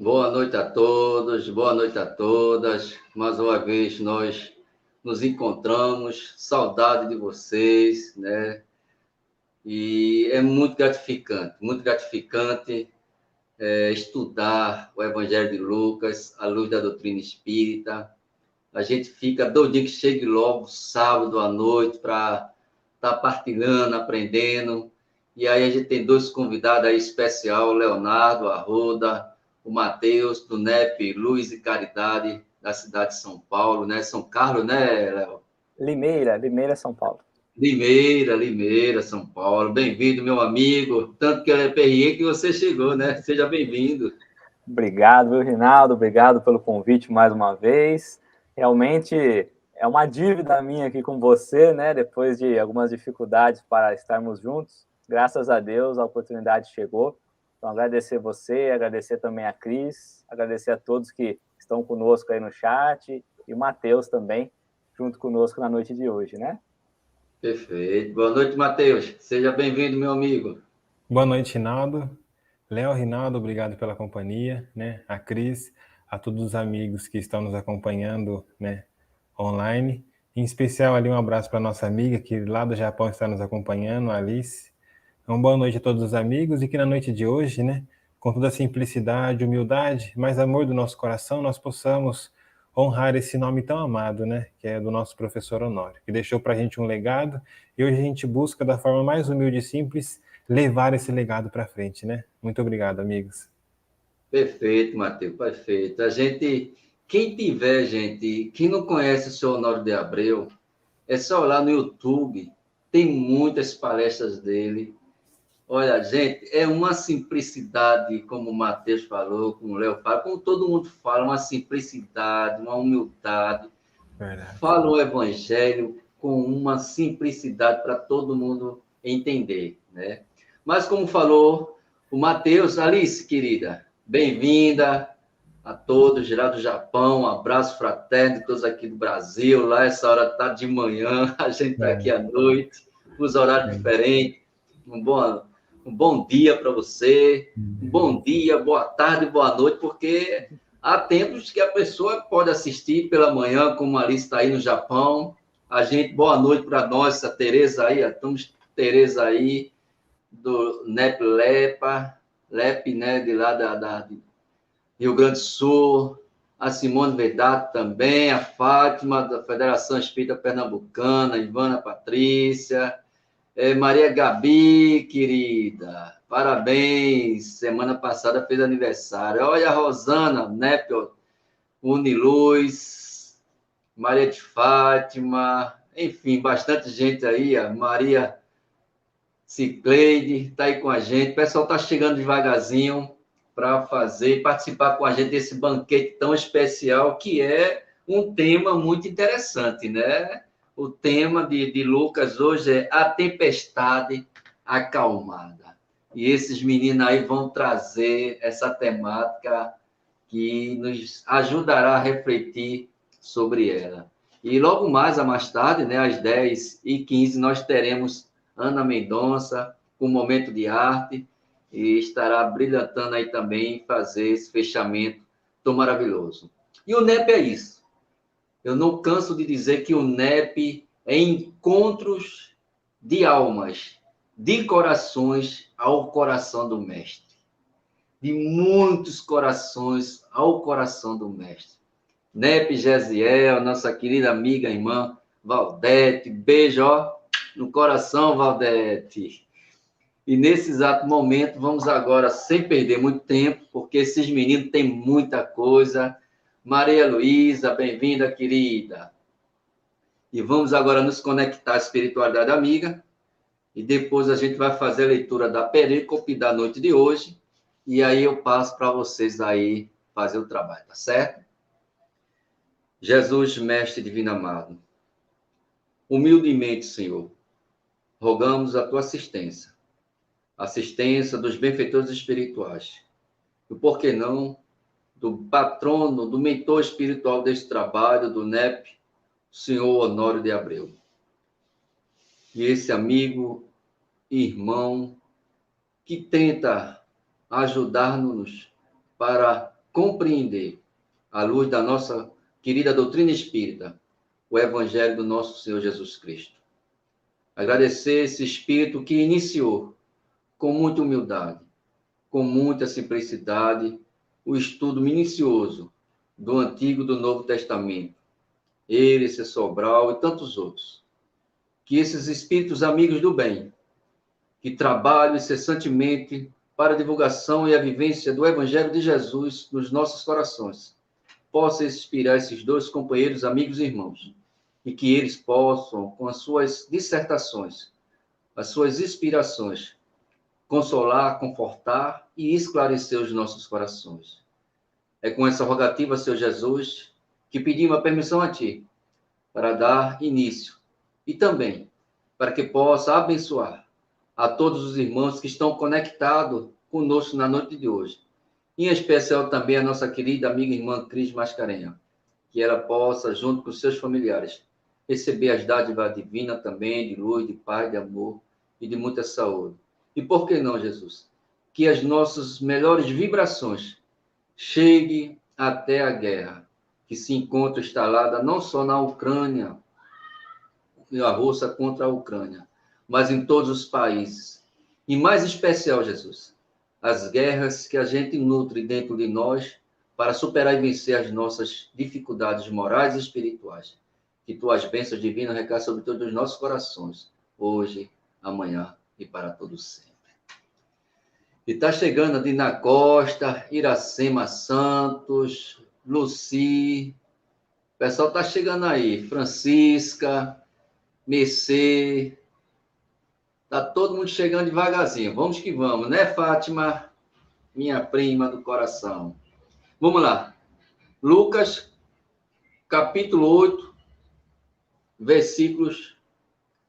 Boa noite a todos, boa noite a todas. Mais uma vez nós nos encontramos, saudade de vocês, né? E é muito gratificante estudar o Evangelho de Lucas, à luz da doutrina espírita. A gente fica doidinho que chegue logo sábado à noite para estar partilhando, aprendendo. E aí a gente tem dois convidados aí especial, o Leonardo Arruda, o Matheus, do NEP Luz e Caridade, da cidade de São Paulo, né? São Carlos, né, Léo? Limeira, São Paulo. Limeira, São Paulo. Bem-vindo, meu amigo. Tanto que ele é perrier que você chegou, né? Seja bem-vindo. Obrigado, viu, Rinaldo? Obrigado pelo convite mais uma vez. Realmente é uma dívida minha aqui com você, né? Depois de algumas dificuldades para estarmos juntos, graças a Deus a oportunidade chegou. Então, agradecer você, agradecer também a Cris, agradecer a todos que estão conosco aí no chat e o Matheus também, junto conosco na noite de hoje, né? Perfeito. Boa noite, Matheus. Seja bem-vindo, meu amigo. Boa noite, Rinaldo. Léo, Rinaldo, obrigado pela companhia, né? A Cris, a todos os amigos que estão nos acompanhando, né, online. Em especial ali um abraço para nossa amiga que lá do Japão está nos acompanhando, a Alice. Uma boa noite a todos os amigos e que na noite de hoje, né, com toda a simplicidade, humildade, mais amor do nosso coração, nós possamos honrar esse nome tão amado, né, que é do nosso professor Honório, que deixou para a gente um legado e hoje a gente busca da forma mais humilde e simples levar esse legado para frente, né? Muito obrigado, amigos. Perfeito, Matheus, perfeito. Quem tiver, gente, quem não conhece o senhor Honório de Abreu, é só olhar no YouTube, tem muitas palestras dele. Olha, gente, é uma simplicidade, como o Matheus falou, como o Léo fala, como todo mundo fala, uma simplicidade, uma humildade. Verdade. Fala o Evangelho com uma simplicidade para todo mundo entender, né? Mas como falou o Matheus, Alice, querida, bem-vinda a todos, lá do Japão, um abraço fraterno de todos aqui do Brasil, lá essa hora está de manhã, a gente está aqui à noite, os horários diferentes, um bom dia para você, um bom dia, boa tarde, boa noite, porque há tempos que a pessoa pode assistir pela manhã, como a Alice está aí no Japão, a gente, boa noite para nós, a Tereza aí, estamos Tereza aí, do NEP Lepa, LEP, né, de lá de Rio Grande do Sul, a Simone Vedato também, a Fátima, da Federação Espírita Pernambucana, Ivana Patrícia, Maria Gabi, querida, parabéns, semana passada fez aniversário. Olha a Rosana, Népio, Uniluz, Maria de Fátima, enfim, bastante gente aí, a Maria Cicleide está aí com a gente, o pessoal está chegando devagarzinho para participar com a gente desse banquete tão especial, que é um tema muito interessante, né? O tema de Lucas hoje é a tempestade acalmada. E esses meninos aí vão trazer essa temática que nos ajudará a refletir sobre ela. E logo mais tarde, né, às 10h15, nós teremos Ana Mendonça com um momento de arte e estará brilhantando aí também fazer esse fechamento tão maravilhoso. E o NEP é isso. Eu não canso de dizer que o NEP é encontros de almas, de corações ao coração do Mestre. De muitos corações ao coração do Mestre. NEP Gesiel, nossa querida amiga, irmã Valdete, beijo ó, no coração, Valdete. E nesse exato momento, vamos agora, sem perder muito tempo, porque esses meninos têm muita coisa. Maria Luísa, bem-vinda, querida. E vamos agora nos conectar à espiritualidade amiga. E depois a gente vai fazer a leitura da perícope da noite de hoje. E aí eu passo para vocês aí fazer o trabalho, tá certo? Jesus, Mestre Divino Amado, humildemente, Senhor, rogamos a tua assistência dos benfeitores espirituais, e por que não, do patrono, do mentor espiritual deste trabalho, do NEP, Senhor Honório de Abreu. E esse amigo, irmão, que tenta ajudar-nos para compreender, à luz da nossa querida doutrina espírita, o Evangelho do nosso Senhor Jesus Cristo. Agradecer esse Espírito que iniciou com muita humildade, com muita simplicidade, o estudo minucioso do Antigo e do Novo Testamento. Ele, esse Sobral e tantos outros. Que esses espíritos amigos do bem, que trabalham incessantemente para a divulgação e a vivência do Evangelho de Jesus nos nossos corações, possam inspirar esses dois companheiros, amigos e irmãos, e que eles possam, com as suas dissertações, as suas inspirações, consolar, confortar e esclarecer os nossos corações. É com essa rogativa, Senhor Jesus, que pedimos a permissão a Ti para dar início e também para que possa abençoar a todos os irmãos que estão conectados conosco na noite de hoje. Em especial também a nossa querida amiga irmã Cris Mascarenha, que ela possa, junto com seus familiares, receber as dádivas divinas também, de luz, de paz, de amor e de muita saúde. E por que não, Jesus? Que as nossas melhores vibrações cheguem até a guerra, que se encontra instalada não só na Ucrânia, a Rússia contra a Ucrânia, mas em todos os países. E mais especial, Jesus, as guerras que a gente nutre dentro de nós para superar e vencer as nossas dificuldades morais e espirituais. Que tuas bênçãos divinas recaem sobre todos os nossos corações, hoje, amanhã e para todos sempre. E está chegando a Dina Costa, Iracema Santos, Luci, o pessoal está chegando aí, Francisca, Mercê, está todo mundo chegando devagarzinho. Vamos que vamos, né, Fátima? Minha prima do coração. Vamos lá. Lucas, capítulo 8, versículos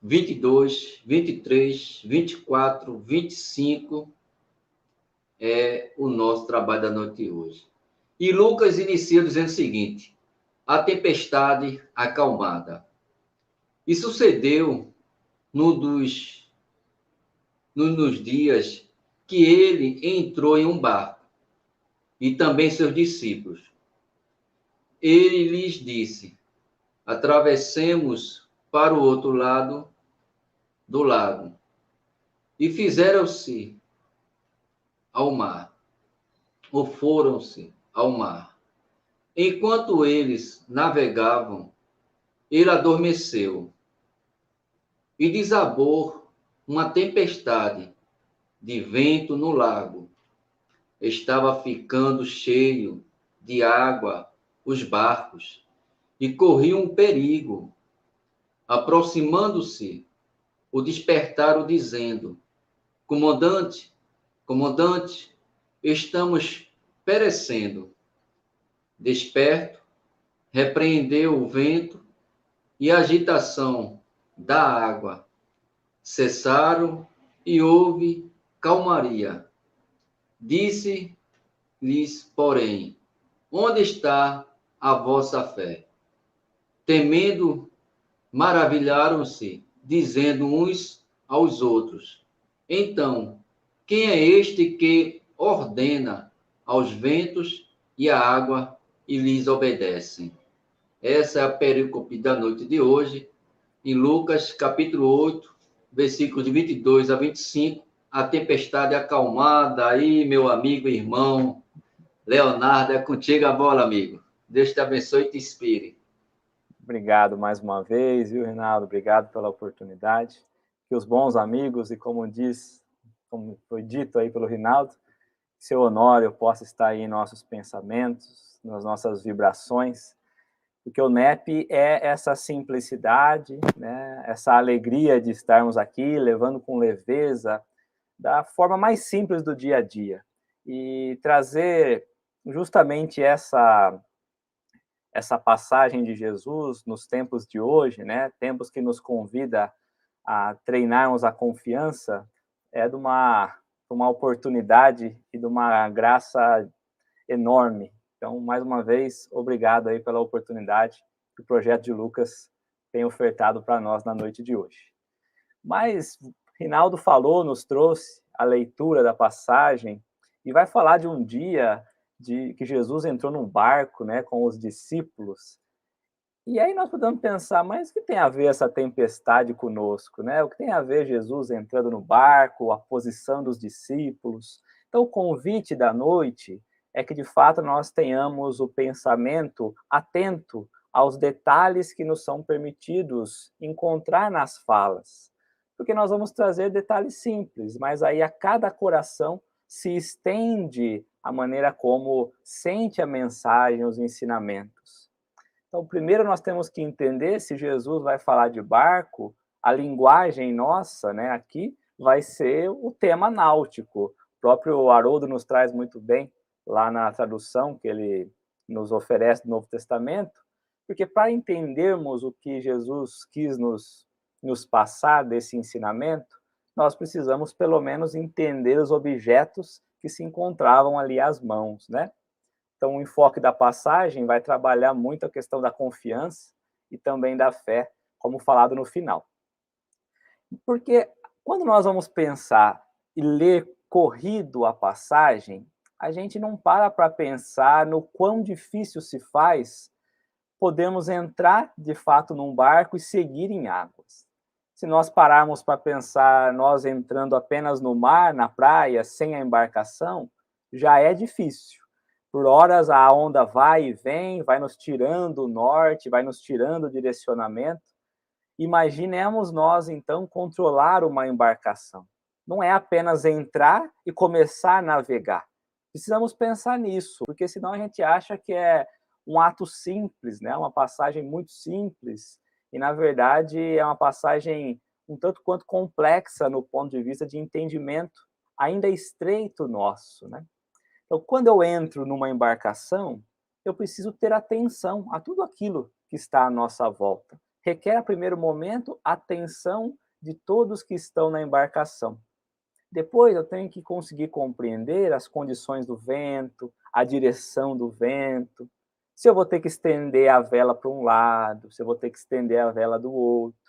22, 23, 24, 25, é o nosso trabalho da noite de hoje. E Lucas inicia dizendo o seguinte: a tempestade acalmada. E sucedeu nos dias que ele entrou em um barco, e também seus discípulos. Ele lhes disse: atravessemos para o outro lado do lago. E fizeram-se ao mar, ou foram-se ao mar. Enquanto eles navegavam, ele adormeceu, e desabou uma tempestade de vento no lago. Estava ficando cheio de água os barcos, e corriam um perigo. Aproximando-se, o despertaram, dizendo: comandante, comandante, estamos perecendo. Desperto, repreendeu o vento e a agitação da água. Cessaram e houve calmaria. Disse-lhes, porém: onde está a vossa fé? Temendo, maravilharam-se, dizendo uns aos outros: então, quem é este que ordena aos ventos e à água e lhes obedecem? Essa é a perícope da noite de hoje, em Lucas, capítulo 8, versículos de 22 a 25, a tempestade acalmada. Aí, meu amigo e irmão Leonardo, é contigo a bola, amigo. Deus te abençoe e te inspire. Obrigado mais uma vez, viu, Reinaldo? Obrigado pela oportunidade. Que os bons amigos, e como foi dito aí pelo Reinaldo, seu Honório possa estar aí em nossos pensamentos, nas nossas vibrações, porque o NEP é essa simplicidade, né? Essa alegria de estarmos aqui, levando com leveza, da forma mais simples do dia a dia, e trazer justamente essa passagem de Jesus nos tempos de hoje, né? Tempos que nos convida a treinarmos a confiança, é de uma oportunidade e de uma graça enorme. Então, mais uma vez, obrigado aí pela oportunidade que o Projeto de Lucas tem ofertado para nós na noite de hoje. Mas Reinaldo falou, nos trouxe a leitura da passagem e vai falar de um dia de que Jesus entrou num barco, né, com os discípulos. E aí nós podemos pensar, mas o que tem a ver essa tempestade conosco, né? O que tem a ver Jesus entrando no barco, a posição dos discípulos? Então, o convite da noite é que, de fato, nós tenhamos o pensamento atento aos detalhes que nos são permitidos encontrar nas falas. Porque nós vamos trazer detalhes simples, mas aí a cada coração se estende a maneira como sente a mensagem, os ensinamentos. Então, primeiro nós temos que entender se Jesus vai falar de barco, a linguagem nossa, né, aqui, vai ser o tema náutico. O próprio Haroldo nos traz muito bem lá na tradução que ele nos oferece do Novo Testamento, porque para entendermos o que Jesus quis nos passar desse ensinamento, nós precisamos pelo menos entender os objetos que se encontravam ali às mãos, né? Então, o enfoque da passagem vai trabalhar muito a questão da confiança e também da fé, como falado no final. Porque quando nós vamos pensar e ler corrido a passagem, a gente não para pensar no quão difícil se faz podemos entrar, de fato, num barco e seguir em águas. Se nós pararmos para pensar nós entrando apenas no mar, na praia, sem a embarcação, já é difícil. Por horas a onda vai e vem, vai nos tirando o norte, vai nos tirando o direcionamento. Imaginemos nós, então, controlar uma embarcação. Não é apenas entrar e começar a navegar. Precisamos pensar nisso, porque senão a gente acha que é um ato simples, né? Uma passagem muito simples, e na verdade é uma passagem um tanto quanto complexa no ponto de vista de entendimento ainda estreito nosso, né? Então, quando eu entro numa embarcação, eu preciso ter atenção a tudo aquilo que está à nossa volta. Requer, a primeiro momento, atenção de todos que estão na embarcação. Depois, eu tenho que conseguir compreender as condições do vento, a direção do vento, se eu vou ter que estender a vela para um lado, se eu vou ter que estender a vela do outro.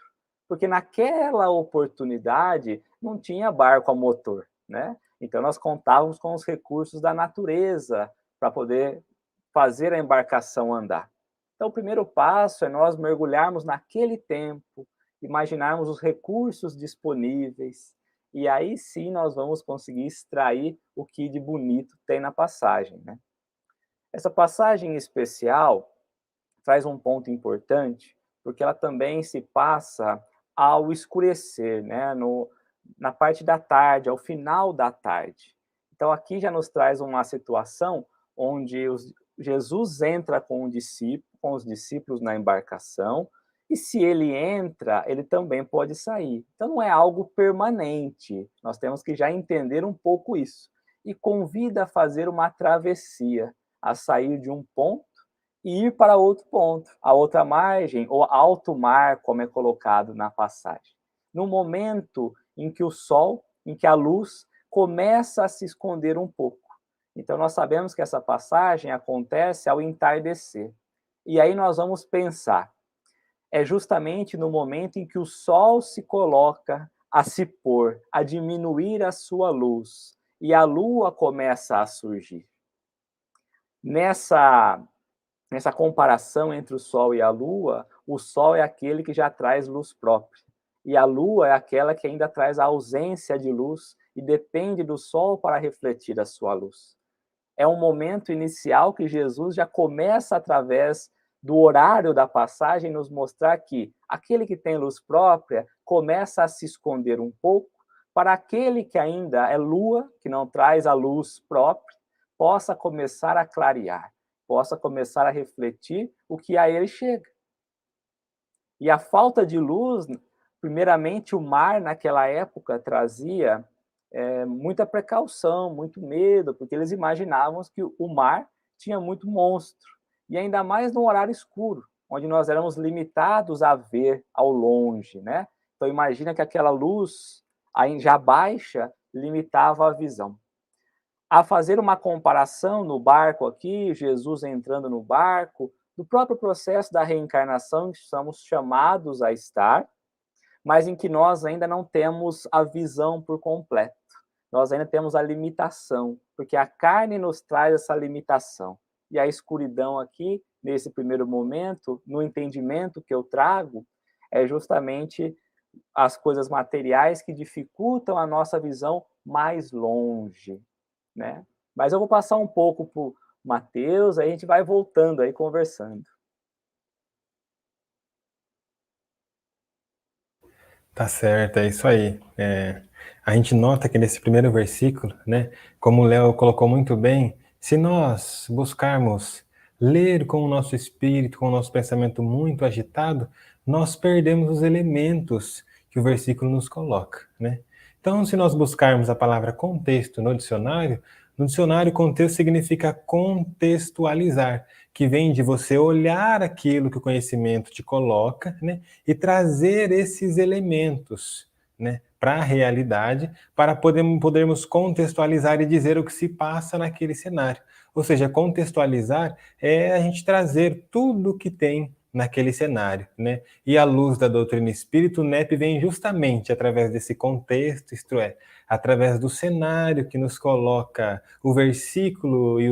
Porque naquela oportunidade não tinha barco a motor, né? Então, nós contávamos com os recursos da natureza para poder fazer a embarcação andar. Então, o primeiro passo é nós mergulharmos naquele tempo, imaginarmos os recursos disponíveis, e aí sim nós vamos conseguir extrair o que de bonito tem na passagem, né? Essa passagem especial traz um ponto importante, porque ela também se passa ao escurecer, né? Na parte da tarde, ao final da tarde. Então, aqui já nos traz uma situação onde Jesus entra com os discípulos na embarcação, e se ele entra, ele também pode sair. Então, não é algo permanente. Nós temos que já entender um pouco isso. E convida a fazer uma travessia, a sair de um ponto e ir para outro ponto, a outra margem, ou alto mar, como é colocado na passagem. No momento em que o sol, em que a luz começa a se esconder um pouco. Então, nós sabemos que essa passagem acontece ao entardecer. E aí nós vamos pensar, é justamente no momento em que o sol se coloca a se pôr, a diminuir a sua luz, e a lua começa a surgir. Nessa comparação entre o sol e a lua, o sol é aquele que já traz luz própria, e a lua é aquela que ainda traz a ausência de luz e depende do sol para refletir a sua luz. É um momento inicial que Jesus já começa, através do horário da passagem, nos mostrar que aquele que tem luz própria começa a se esconder um pouco, para aquele que ainda é lua, que não traz a luz própria, possa começar a clarear, possa começar a refletir o que a ele chega. E a falta de luz, primeiramente o mar naquela época trazia muita precaução, muito medo, porque eles imaginavam que o mar tinha muito monstro, e ainda mais no horário escuro, onde nós éramos limitados a ver ao longe, né? Então imagina que aquela luz já baixa limitava a visão. A fazer uma comparação no barco aqui, Jesus entrando no barco, do próprio processo da reencarnação que estamos chamados a estar, mas em que nós ainda não temos a visão por completo. nós ainda temos a limitação, porque a carne nos traz essa limitação. E a escuridão aqui, nesse primeiro momento, no entendimento que eu trago, é justamente as coisas materiais que dificultam a nossa visão mais longe, né? Mas eu vou passar um pouco para o Mateus, aí a gente vai voltando aí, conversando. Tá certo, é isso aí. A gente nota que nesse primeiro versículo, né, como o Léo colocou muito bem, se nós buscarmos ler com o nosso espírito, com o nosso pensamento muito agitado, nós perdemos os elementos que o versículo nos coloca, né? Então, se nós buscarmos a palavra contexto no dicionário, contexto significa contextualizar, que vem de você olhar aquilo que o conhecimento te coloca, né, e trazer esses elementos, né, para a realidade, para podermos contextualizar e dizer o que se passa naquele cenário. Ou seja, contextualizar é a gente trazer tudo o que tem naquele cenário, né? E à luz da doutrina espírita, o NEP vem justamente através desse contexto, isto é, através do cenário que nos coloca o versículo e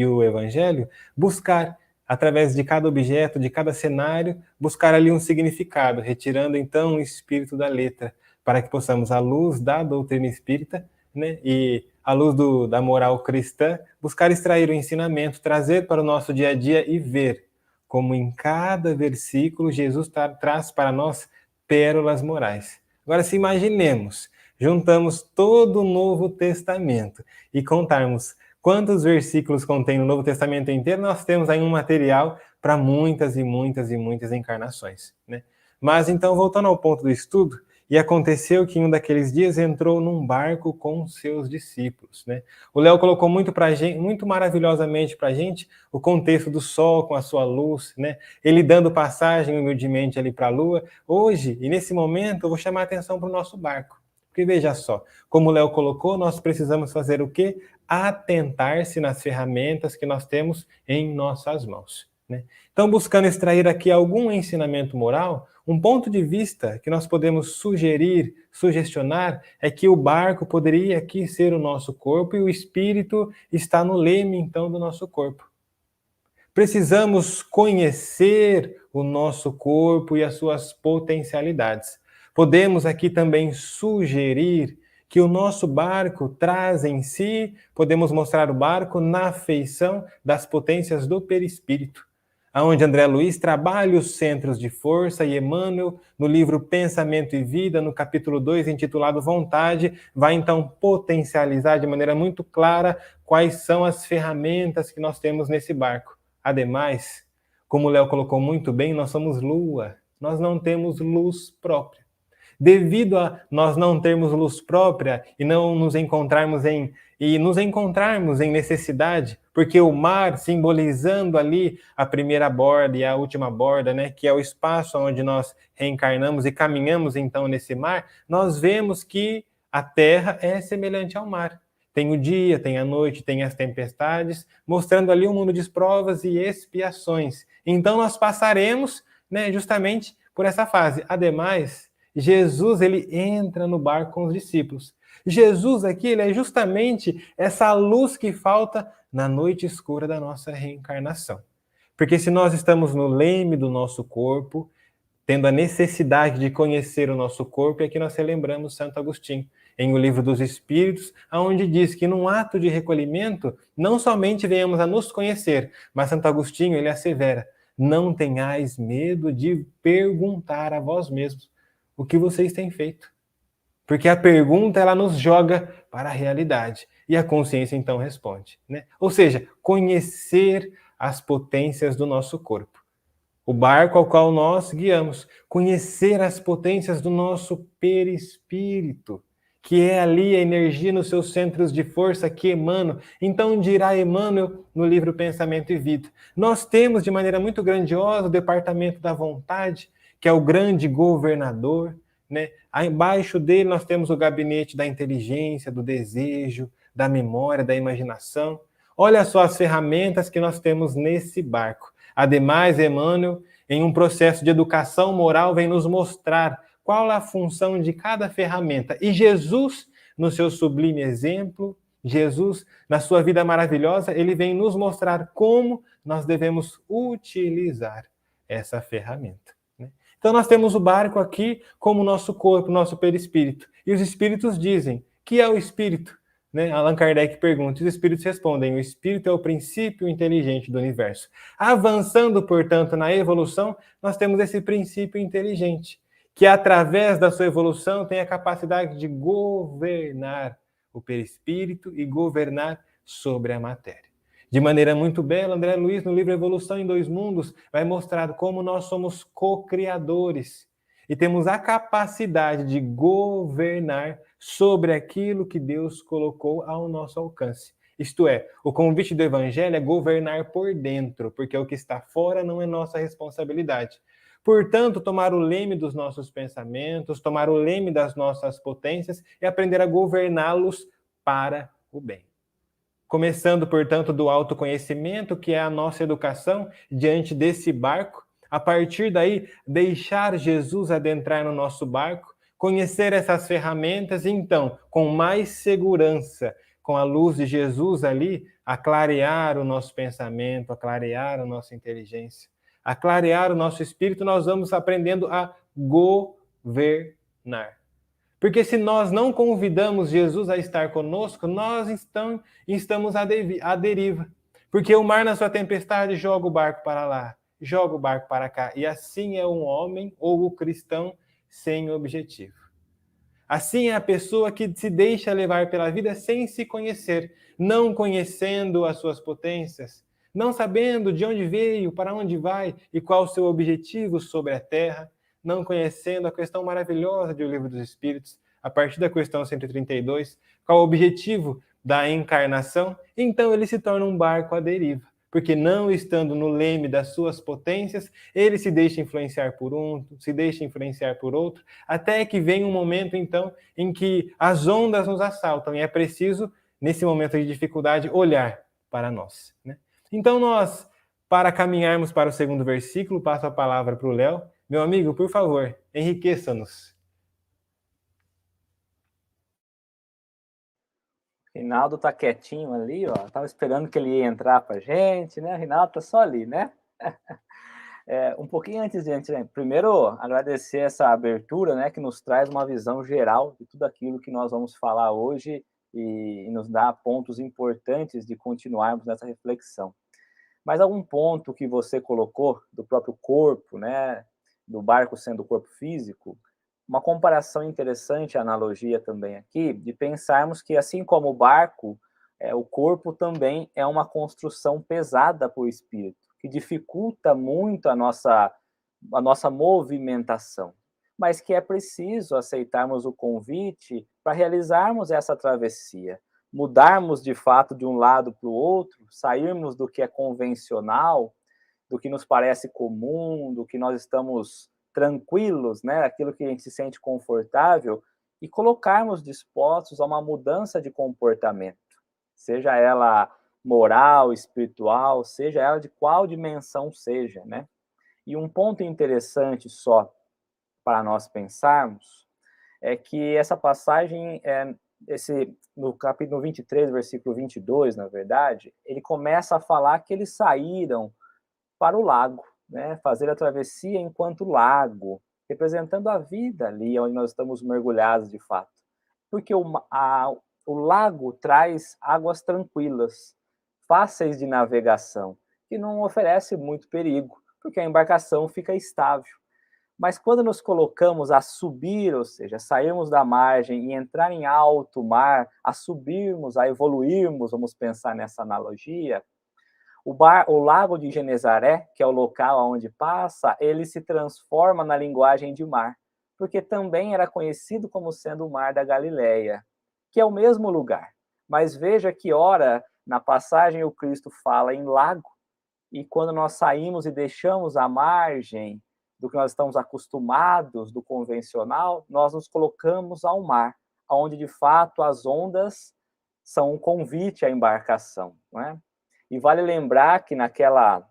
o evangelho, buscar, através de cada objeto, de cada cenário, buscar ali um significado, retirando então o espírito da letra, para que possamos, à luz da doutrina espírita, né, e à luz da moral cristã, buscar extrair o ensinamento, trazer para o nosso dia a dia e ver como em cada versículo Jesus traz para nós pérolas morais. Agora, se imaginemos, juntamos todo o Novo Testamento e contarmos quantos versículos contém no Novo Testamento inteiro, nós temos aí um material para muitas e muitas e muitas encarnações, né? Mas então, voltando ao ponto do estudo, e aconteceu que em um daqueles dias entrou num barco com seus discípulos, né? O Léo colocou muito maravilhosamente para a gente o contexto do sol com a sua luz, né? Ele dando passagem humildemente ali para a lua. Hoje, e nesse momento, eu vou chamar a atenção para o nosso barco. Porque veja só, como o Léo colocou, nós precisamos fazer o quê? Atentar-se nas ferramentas que nós temos em nossas mãos, né? Então, buscando extrair aqui algum ensinamento moral, um ponto de vista que nós podemos sugestionar, é que o barco poderia aqui ser o nosso corpo e o espírito está no leme, então, do nosso corpo. Precisamos conhecer o nosso corpo e as suas potencialidades. Podemos aqui também sugerir que o nosso barco traz em si, podemos mostrar o barco na feição das potências do perispírito, aonde André Luiz trabalha os centros de força e Emmanuel, no livro Pensamento e Vida, no capítulo 2, intitulado Vontade, vai então potencializar de maneira muito clara quais são as ferramentas que nós temos nesse barco. Ademais, como o Léo colocou muito bem, nós somos lua, nós não temos luz própria. Devido a nós não termos luz própria e não nos encontrarmos em necessidade, porque o mar, simbolizando ali a primeira borda e a última borda, né, que é o espaço onde nós reencarnamos e caminhamos então nesse mar, nós vemos que a Terra é semelhante ao mar. Tem o dia, tem a noite, tem as tempestades, mostrando ali um mundo de provas e expiações. Então nós passaremos, né, justamente por essa fase. Ademais, Jesus, ele entra no barco com os discípulos. Jesus aqui, ele é justamente essa luz que falta na noite escura da nossa reencarnação. Porque se nós estamos no leme do nosso corpo, tendo a necessidade de conhecer o nosso corpo, e aqui nós relembramos Santo Agostinho, em O Livro dos Espíritos, onde diz que num ato de recolhimento, não somente venhamos a nos conhecer, mas Santo Agostinho, ele assevera, não tenhais medo de perguntar a vós mesmos o que vocês têm feito. Porque a pergunta, ela nos joga para a realidade. E a consciência, então, responde, né? Ou seja, conhecer as potências do nosso corpo. O barco ao qual nós guiamos. Conhecer as potências do nosso perispírito, que é ali a energia nos seus centros de força que Emmanuel. Então, dirá Emmanuel no livro Pensamento e Vida. Nós temos, de maneira muito grandiosa, o departamento da vontade, que é o grande governador, né? Abaixo dele nós temos o gabinete da inteligência, do desejo, da memória, da imaginação. Olha só as ferramentas que nós temos nesse barco. Ademais, Emmanuel, em um processo de educação moral, vem nos mostrar qual é a função de cada ferramenta. E Jesus no seu sublime exemplo, Jesus, na sua vida maravilhosa, ele vem nos mostrar como nós devemos utilizar essa ferramenta. Então, nós temos o barco aqui como nosso corpo, nosso perispírito. E os espíritos dizem, que é o espírito? Allan Kardec pergunta, e os espíritos respondem, o espírito é o princípio inteligente do universo. Avançando, portanto, na evolução, nós temos esse princípio inteligente, que através da sua evolução tem a capacidade de governar o perispírito e governar sobre a matéria. De maneira muito bela, André Luiz, no livro Evolução em Dois Mundos, vai mostrar como nós somos co-criadores e temos a capacidade de governar sobre aquilo que Deus colocou ao nosso alcance. Isto é, o convite do Evangelho é governar por dentro, porque o que está fora não é nossa responsabilidade. Portanto, tomar o leme dos nossos pensamentos, tomar o leme das nossas potências e aprender a governá-los para o bem. Começando, portanto, do autoconhecimento, que é a nossa educação diante desse barco. A partir daí, deixar Jesus adentrar no nosso barco, conhecer essas ferramentas e, então, com mais segurança, com a luz de Jesus ali, a clarear o nosso pensamento, a clarear a nossa inteligência, a clarear o nosso espírito, nós vamos aprendendo a governar. Porque se nós não convidamos Jesus a estar conosco, nós estamos à deriva. Porque o mar na sua tempestade joga o barco para lá, joga o barco para cá. E assim é um homem ou o cristão sem objetivo. Assim é a pessoa que se deixa levar pela vida sem se conhecer, não conhecendo as suas potências, não sabendo de onde veio, para onde vai e qual o seu objetivo sobre a terra, não conhecendo a questão maravilhosa do Livro dos Espíritos, a partir da questão 132, qual o objetivo da encarnação, então ele se torna um barco à deriva, porque não estando no leme das suas potências, ele se deixa influenciar por um, se deixa influenciar por outro, até que vem um momento, então, em que as ondas nos assaltam, e é preciso, nesse momento de dificuldade, olhar para nós. Então nós, para caminharmos para o segundo versículo, passo a palavra para o Léo. Meu amigo, por favor, enriqueça-nos. Rinaldo tá quietinho ali, ó. Tava esperando que ele ia entrar pra gente, né? Rinaldo tá só ali, né? Um pouquinho antes de entrar, primeiro agradecer essa abertura, né? Que nos traz uma visão geral de tudo aquilo que nós vamos falar hoje e nos dá pontos importantes de continuarmos nessa reflexão. Mas algum ponto que você colocou do próprio corpo, né? Do barco sendo o corpo físico, uma comparação interessante, a analogia também aqui, de pensarmos que, assim como o barco, o corpo também é uma construção pesada para o espírito, que dificulta muito a nossa movimentação, mas que é preciso aceitarmos o convite para realizarmos essa travessia, mudarmos de fato de um lado para o outro, sairmos do que é convencional, do que nos parece comum, do que nós estamos tranquilos, né, aquilo que a gente se sente confortável, e colocarmos dispostos a uma mudança de comportamento, seja ela moral, espiritual, seja ela de qual dimensão seja, né? E um ponto interessante só para nós pensarmos é que essa passagem, no capítulo 23, versículo 22, na verdade, ele começa a falar que eles saíram para o lago, né, fazer a travessia enquanto lago, representando a vida ali onde nós estamos mergulhados de fato. Porque o lago traz águas tranquilas, fáceis de navegação, que não oferece muito perigo, porque a embarcação fica estável. Mas quando nos colocamos a subir, ou seja, sairmos da margem e entrar em alto mar, a subirmos, a evoluirmos, vamos pensar nessa analogia, o lago de Genezaré, que é o local onde passa, ele se transforma na linguagem de mar, porque também era conhecido como sendo o Mar da Galileia, que é o mesmo lugar. Mas veja que, ora, na passagem o Cristo fala em lago, e quando nós saímos e deixamos a margem do que nós estamos acostumados, do convencional, nós nos colocamos ao mar, onde de fato as ondas são um convite à embarcação, não é? E vale lembrar que naquela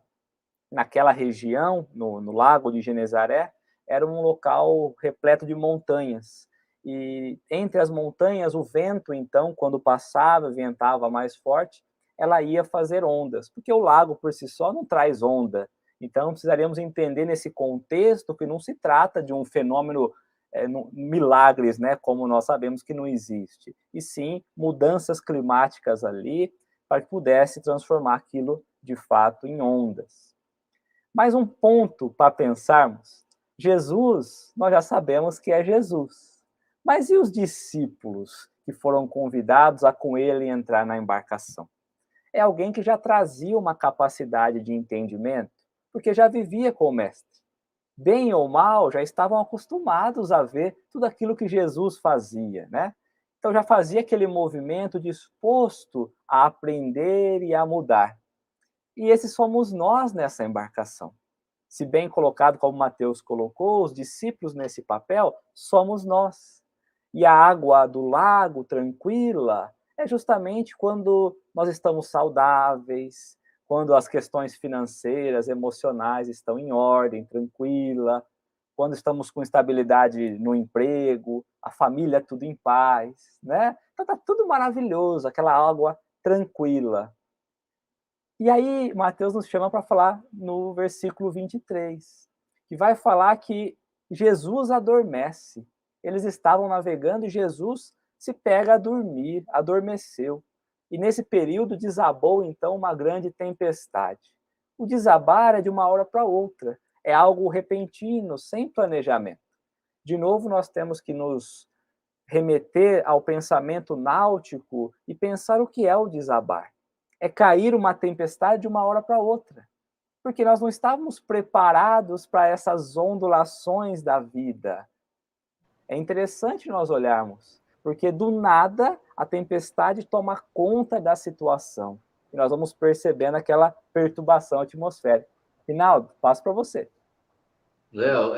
região, no Lago de Genezaré, era um local repleto de montanhas. e entre as montanhas, o vento, então, quando passava, ventava mais forte, ela ia fazer ondas, porque o lago por si só não traz onda. Então, precisaríamos entender nesse contexto que não se trata de um fenômeno, milagres, né, como nós sabemos que não existe, e sim mudanças climáticas ali, para que pudesse transformar aquilo, de fato, em ondas. Mais um ponto para pensarmos: Jesus, nós já sabemos que é Jesus, mas e os discípulos que foram convidados a com ele entrar na embarcação? É alguém que já trazia uma capacidade de entendimento, porque já vivia com o mestre. Bem ou mal, já estavam acostumados a ver tudo aquilo que Jesus fazia, né? Então já fazia aquele movimento disposto a aprender e a mudar. E esses somos nós nessa embarcação. Se bem colocado, como Mateus colocou, os discípulos nesse papel somos nós. E a água do lago tranquila é justamente quando nós estamos saudáveis, quando as questões financeiras, emocionais estão em ordem, tranquila, quando estamos com estabilidade no emprego, a família tudo em paz, né? Então tá tudo maravilhoso, aquela água tranquila. E aí, Mateus nos chama para falar no versículo 23, que vai falar que Jesus adormece. Eles estavam navegando e Jesus se pega a dormir, adormeceu. E nesse período desabou, então, uma grande tempestade. O desabar é de uma hora para outra, é algo repentino, sem planejamento. De novo, nós temos que nos remeter ao pensamento náutico e pensar o que é o desabar. É cair uma tempestade de uma hora para outra, porque nós não estávamos preparados para essas ondulações da vida. É interessante nós olharmos, porque do nada a tempestade toma conta da situação, e nós vamos percebendo aquela perturbação atmosférica. Rinaldo, passo para você. Léo,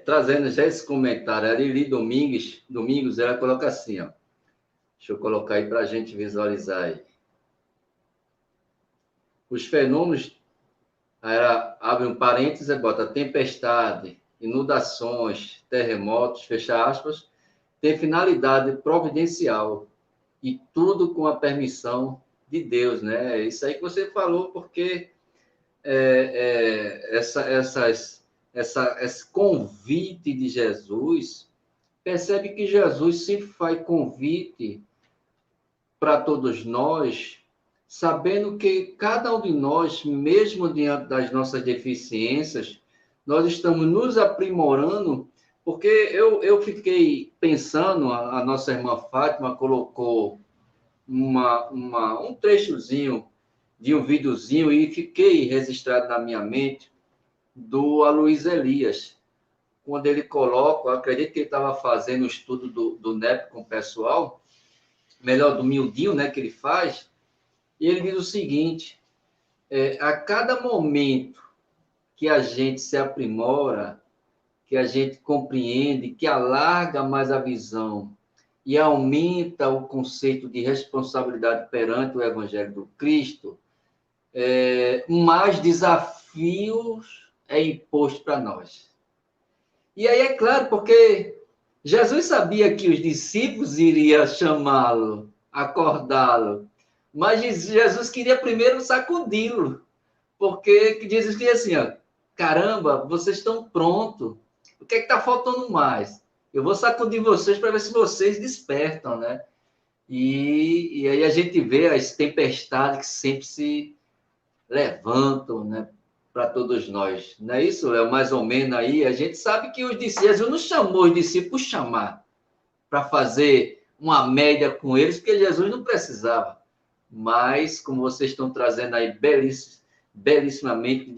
trazendo já esse comentário, a Lili Domingos, ela coloca assim, ó. Deixa eu colocar aí para a gente visualizar aí. Os fenômenos, ela abre um parênteses, bota tempestade, inundações, terremotos, fecha aspas, tem finalidade providencial e tudo com a permissão de Deus, né? É isso aí que você falou, porque esse convite de Jesus, percebe que Jesus sempre faz convite para todos nós, sabendo que cada um de nós, mesmo diante das nossas deficiências, nós estamos nos aprimorando, porque eu fiquei pensando, a nossa irmã Fátima colocou um trechozinho de um videozinho e fiquei registrado na minha mente do Aloysio Elias, quando ele coloca, eu acredito que ele estava fazendo o estudo do NEP com o pessoal, melhor, do miudinho, né, que ele faz, e ele diz o seguinte, a cada momento que a gente se aprimora, que a gente compreende, que alarga mais a visão e aumenta o conceito de responsabilidade perante o Evangelho do Cristo, mais desafios é imposto para nós. E aí é claro, porque Jesus sabia que os discípulos iriam chamá-lo, acordá-lo, mas Jesus queria primeiro sacudi-lo, porque Jesus queria assim, ó, caramba, vocês estão prontos, o que é que está faltando mais? Eu vou sacudir vocês para ver se vocês despertam, né? E aí a gente vê as tempestades que sempre se levantam, né, para todos nós. Não é isso, Léo? Mais ou menos aí, a gente sabe que os discípulos, Jesus não chamou os discípulos chamar para fazer uma média com eles, porque Jesus não precisava. Mas, como vocês estão trazendo aí belíssimamente,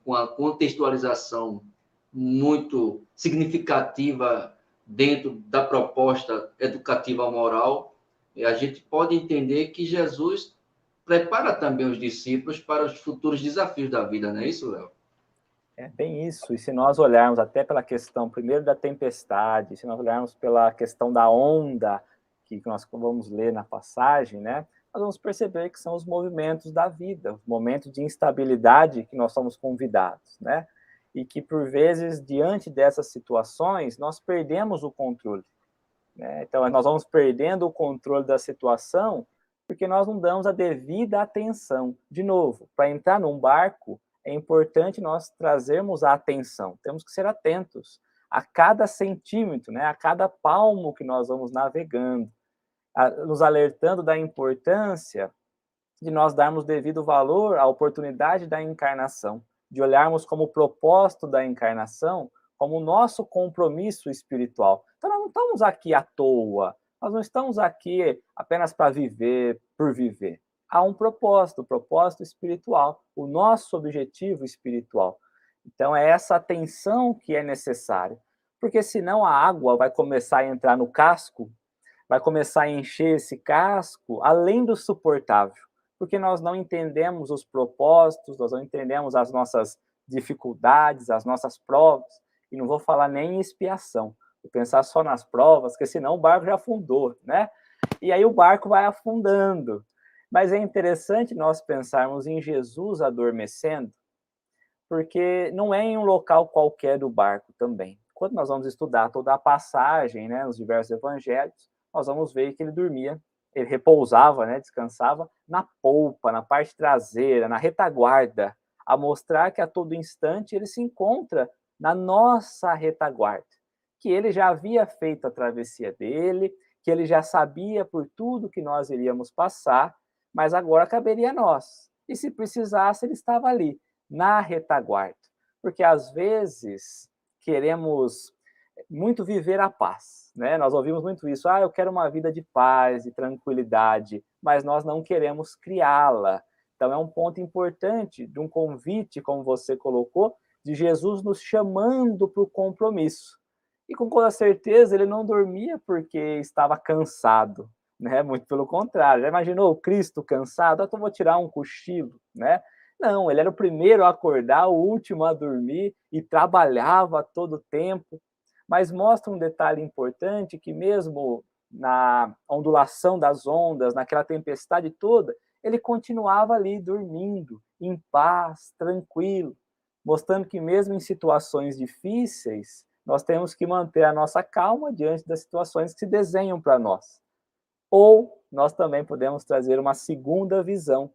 uma contextualização muito significativa dentro da proposta educativa moral, a gente pode entender que Jesus prepara também os discípulos para os futuros desafios da vida, não é isso, Léo? É bem isso. E se nós olharmos até pela questão, primeiro, da tempestade, se nós olharmos pela questão da onda, que nós vamos ler na passagem, né, nós vamos perceber que são os movimentos da vida, os momentos de instabilidade que nós somos convidados, né? e que, por vezes, diante dessas situações, nós perdemos o controle, né? Então, nós vamos perdendo o controle da situação porque nós não damos a devida atenção. De novo, para entrar num barco, é importante nós trazermos a atenção. Temos que ser atentos a cada centímetro, né? A cada palmo que nós vamos navegando, nos alertando da importância de nós darmos devido valor à oportunidade da encarnação, de olharmos como o propósito da encarnação como o nosso compromisso espiritual. Então, nós não estamos aqui à toa, nós não estamos aqui apenas para viver por viver. Há um propósito, o propósito espiritual, o nosso objetivo espiritual. Então, é essa atenção que é necessária, porque senão a água vai começar a entrar no casco, vai começar a encher esse casco além do suportável, porque nós não entendemos os propósitos, nós não entendemos as nossas dificuldades, as nossas provas, e não vou falar nem em expiação, vou pensar só nas provas, porque senão o barco já afundou, né? E aí o barco vai afundando. Mas é interessante nós pensarmos em Jesus adormecendo, porque não é em um local qualquer do barco também. Quando nós vamos estudar toda a passagem, né, nos diversos evangelhos, nós vamos ver que ele dormia, ele repousava, né, descansava na polpa, na parte traseira, na retaguarda, a mostrar que a todo instante ele se encontra na nossa retaguarda, que ele já havia feito a travessia dele, que ele já sabia por tudo que nós iríamos passar, mas agora caberia a nós. E se precisasse, ele estava ali, na retaguarda. Porque às vezes queremos muito viver a paz, né? Nós ouvimos muito isso, eu quero uma vida de paz e tranquilidade, mas nós não queremos criá-la. Então é um ponto importante de um convite, como você colocou, de Jesus nos chamando para o compromisso. E com toda certeza ele não dormia porque estava cansado, né? Muito pelo contrário. Já imaginou o Cristo cansado? Então vou tirar um cochilo, né? Não, ele era o primeiro a acordar, o último a dormir e trabalhava todo o tempo. Mas mostra um detalhe importante que mesmo na ondulação das ondas, naquela tempestade toda, ele continuava ali dormindo, em paz, tranquilo, mostrando que mesmo em situações difíceis, nós temos que manter a nossa calma diante das situações que se desenham para nós. Ou nós também podemos trazer uma segunda visão,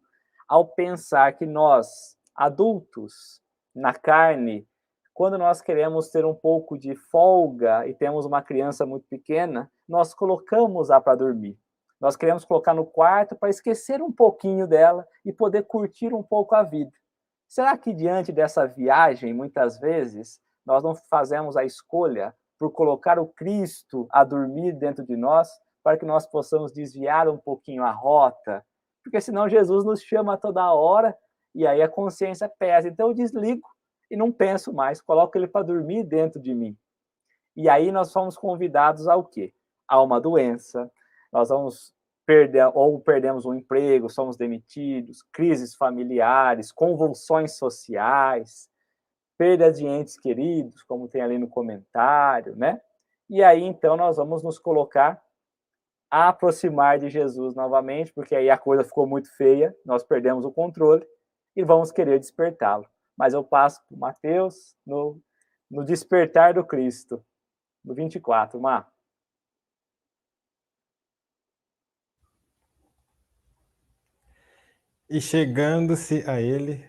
ao pensar que nós, adultos, na carne, quando nós queremos ter um pouco de folga e temos uma criança muito pequena, nós colocamos-a para dormir. Nós queremos colocar no quarto para esquecer um pouquinho dela e poder curtir um pouco a vida. Será que diante dessa viagem, muitas vezes, nós não fazemos a escolha por colocar o Cristo a dormir dentro de nós, para que nós possamos desviar um pouquinho a rota? Porque senão Jesus nos chama toda hora e aí a consciência pesa. Então eu desligo e não penso mais, coloco ele para dormir dentro de mim. E aí nós somos convidados ao quê? A uma doença, nós vamos perder, ou perdemos um emprego, somos demitidos, crises familiares, convulsões sociais, perda de entes queridos, como tem ali no comentário, né? E aí, então, nós vamos nos colocar a aproximar de Jesus novamente, porque aí a coisa ficou muito feia, nós perdemos o controle e vamos querer despertá-lo. Mas eu passo para o Mateus no despertar do Cristo, no 24, Mar. E chegando-se a ele,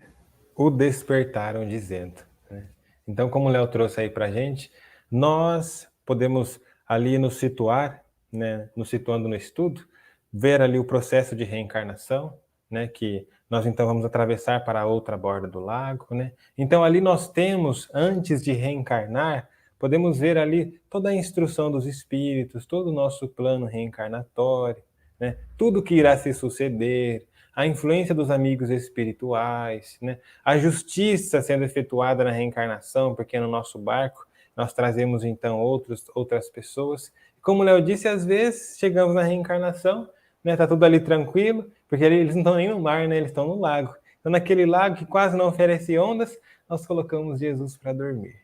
o despertaram dizendo. Né? Então, como o Léo trouxe aí para a gente, nós podemos ali nos situar, né, nos situando no estudo, ver ali o processo de reencarnação, né, que nós então vamos atravessar para a outra borda do lago. Né? Então, ali nós temos, antes de reencarnar, podemos ver ali toda a instrução dos espíritos, todo o nosso plano reencarnatório, né? Tudo que irá se suceder, a influência dos amigos espirituais, né? A justiça sendo efetuada na reencarnação, porque no nosso barco nós trazemos então outras pessoas. Como o Léo disse, às vezes chegamos na reencarnação, né? Tá tudo ali tranquilo, porque eles não estão nem no mar, né? Eles estão no lago. Então, naquele lago que quase não oferece ondas, nós colocamos Jesus para dormir,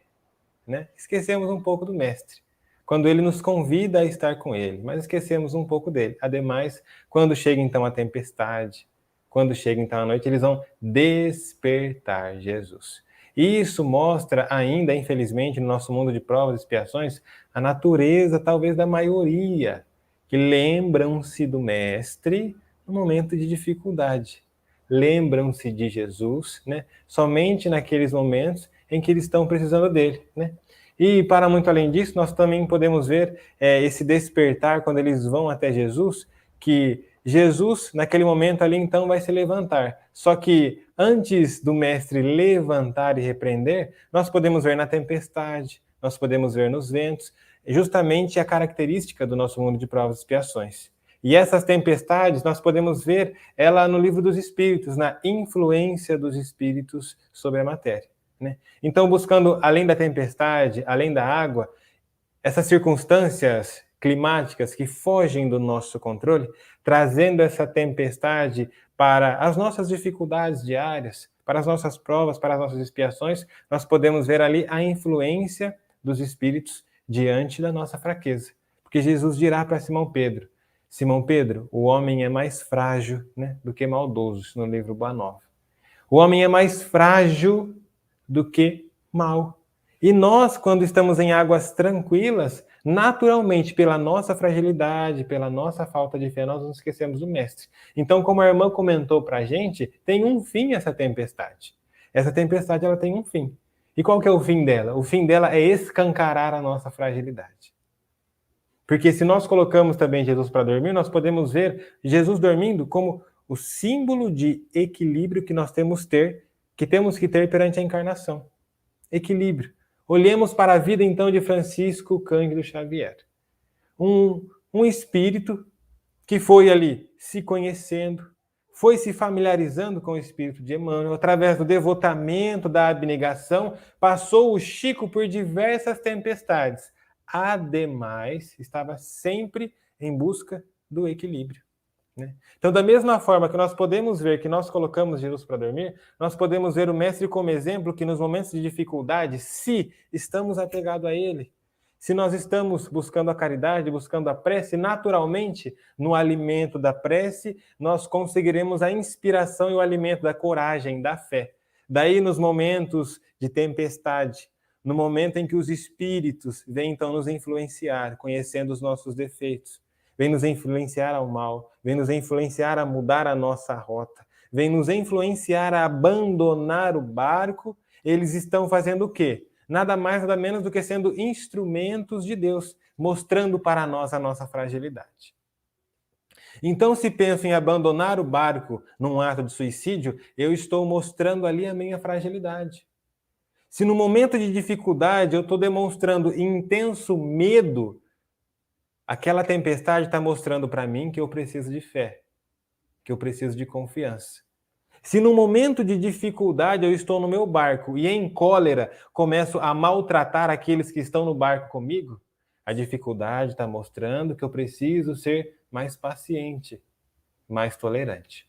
né? Esquecemos um pouco do mestre, quando ele nos convida a estar com ele, mas esquecemos um pouco dele. Ademais, quando chega então a tempestade, quando chega então a noite, eles vão despertar Jesus. E isso mostra ainda, infelizmente, no nosso mundo de provas e expiações, a natureza talvez da maioria, que lembram-se do Mestre no momento de dificuldade. Lembram-se de Jesus, né? Somente naqueles momentos em que eles estão precisando dele, né? E para muito além disso, nós também podemos ver esse despertar quando eles vão até Jesus, que Jesus, naquele momento ali, então, vai se levantar. Só que antes do mestre levantar e repreender, nós podemos ver na tempestade, nós podemos ver nos ventos, justamente a característica do nosso mundo de provas e expiações. E essas tempestades, nós podemos ver ela no livro dos Espíritos, na influência dos Espíritos sobre a matéria, né? Então, buscando, além da tempestade, além da água, essas circunstâncias climáticas que fogem do nosso controle, trazendo essa tempestade para as nossas dificuldades diárias, para as nossas provas, para as nossas expiações, nós podemos ver ali a influência dos Espíritos diante da nossa fraqueza. Porque Jesus dirá para Simão Pedro, o homem é mais frágil, né, do que maldoso, no livro Boa Nova. O homem é mais frágil do que mal. E nós, quando estamos em águas tranquilas, naturalmente, pela nossa fragilidade, pela nossa falta de fé, nós nos esquecemos do Mestre. Então, como a irmã comentou para a gente, tem um fim essa tempestade. Essa tempestade, ela tem um fim. E qual que é o fim dela? O fim dela é escancarar a nossa fragilidade. Porque se nós colocamos também Jesus para dormir, nós podemos ver Jesus dormindo como o símbolo de equilíbrio que nós temos que ter perante a encarnação. Equilíbrio. Olhemos para a vida, então, de Francisco Cândido Xavier. Um espírito que foi ali se conhecendo, foi se familiarizando com o espírito de Emmanuel, através do devotamento, da abnegação, passou o Chico por diversas tempestades. Ademais, estava sempre em busca do equilíbrio, né? Então, da mesma forma que nós podemos ver que nós colocamos Jesus para dormir, nós podemos ver o Mestre como exemplo que nos momentos de dificuldade, se estamos apegados a Ele, se nós estamos buscando a caridade, buscando a prece, naturalmente, no alimento da prece, nós conseguiremos a inspiração e o alimento da coragem, da fé. Daí, nos momentos de tempestade, no momento em que os espíritos vêm então nos influenciar, conhecendo os nossos defeitos, vem nos influenciar ao mal, vem nos influenciar a mudar a nossa rota, vem nos influenciar a abandonar o barco, eles estão fazendo o quê? Nada mais, nada menos do que sendo instrumentos de Deus, mostrando para nós a nossa fragilidade. Então, se penso em abandonar o barco num ato de suicídio, eu estou mostrando ali a minha fragilidade. Se no momento de dificuldade eu estou demonstrando intenso medo, aquela tempestade está mostrando para mim que eu preciso de fé, que eu preciso de confiança. Se no momento de dificuldade eu estou no meu barco e em cólera começo a maltratar aqueles que estão no barco comigo, a dificuldade está mostrando que eu preciso ser mais paciente, mais tolerante.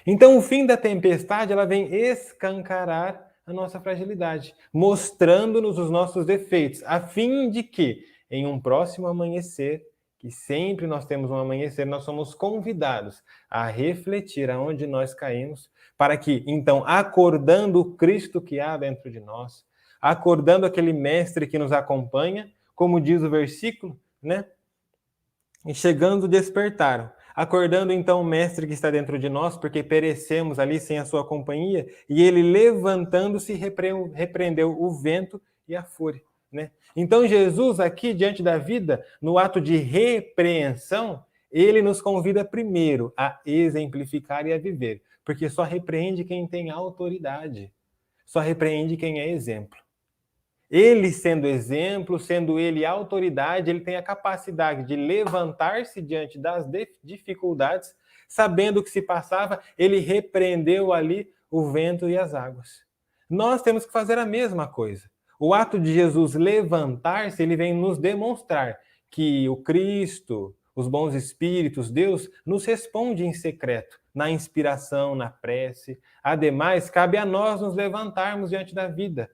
Então, o fim da tempestade, ela vem escancarar a nossa fragilidade, mostrando-nos os nossos defeitos, a fim de que, em um próximo amanhecer, que sempre nós temos um amanhecer, nós somos convidados a refletir aonde nós caímos, para que, então, acordando o Cristo que há dentro de nós, acordando aquele mestre que nos acompanha, como diz o versículo, né? E chegando o despertar, acordando então o mestre que está dentro de nós, porque perecemos ali sem a sua companhia, e ele levantando-se repreendeu o vento e a fúria, né? Então Jesus aqui diante da vida, no ato de repreensão, ele nos convida primeiro a exemplificar e a viver, porque só repreende quem tem autoridade, só repreende quem é exemplo. Ele sendo exemplo, sendo ele autoridade, ele tem a capacidade de levantar-se diante das dificuldades, sabendo o que se passava, ele repreendeu ali o vento e as águas. Nós temos que fazer a mesma coisa. O ato de Jesus levantar-se, ele vem nos demonstrar que o Cristo, os bons espíritos, Deus, nos responde em secreto, na inspiração, na prece. Ademais, cabe a nós nos levantarmos diante da vida.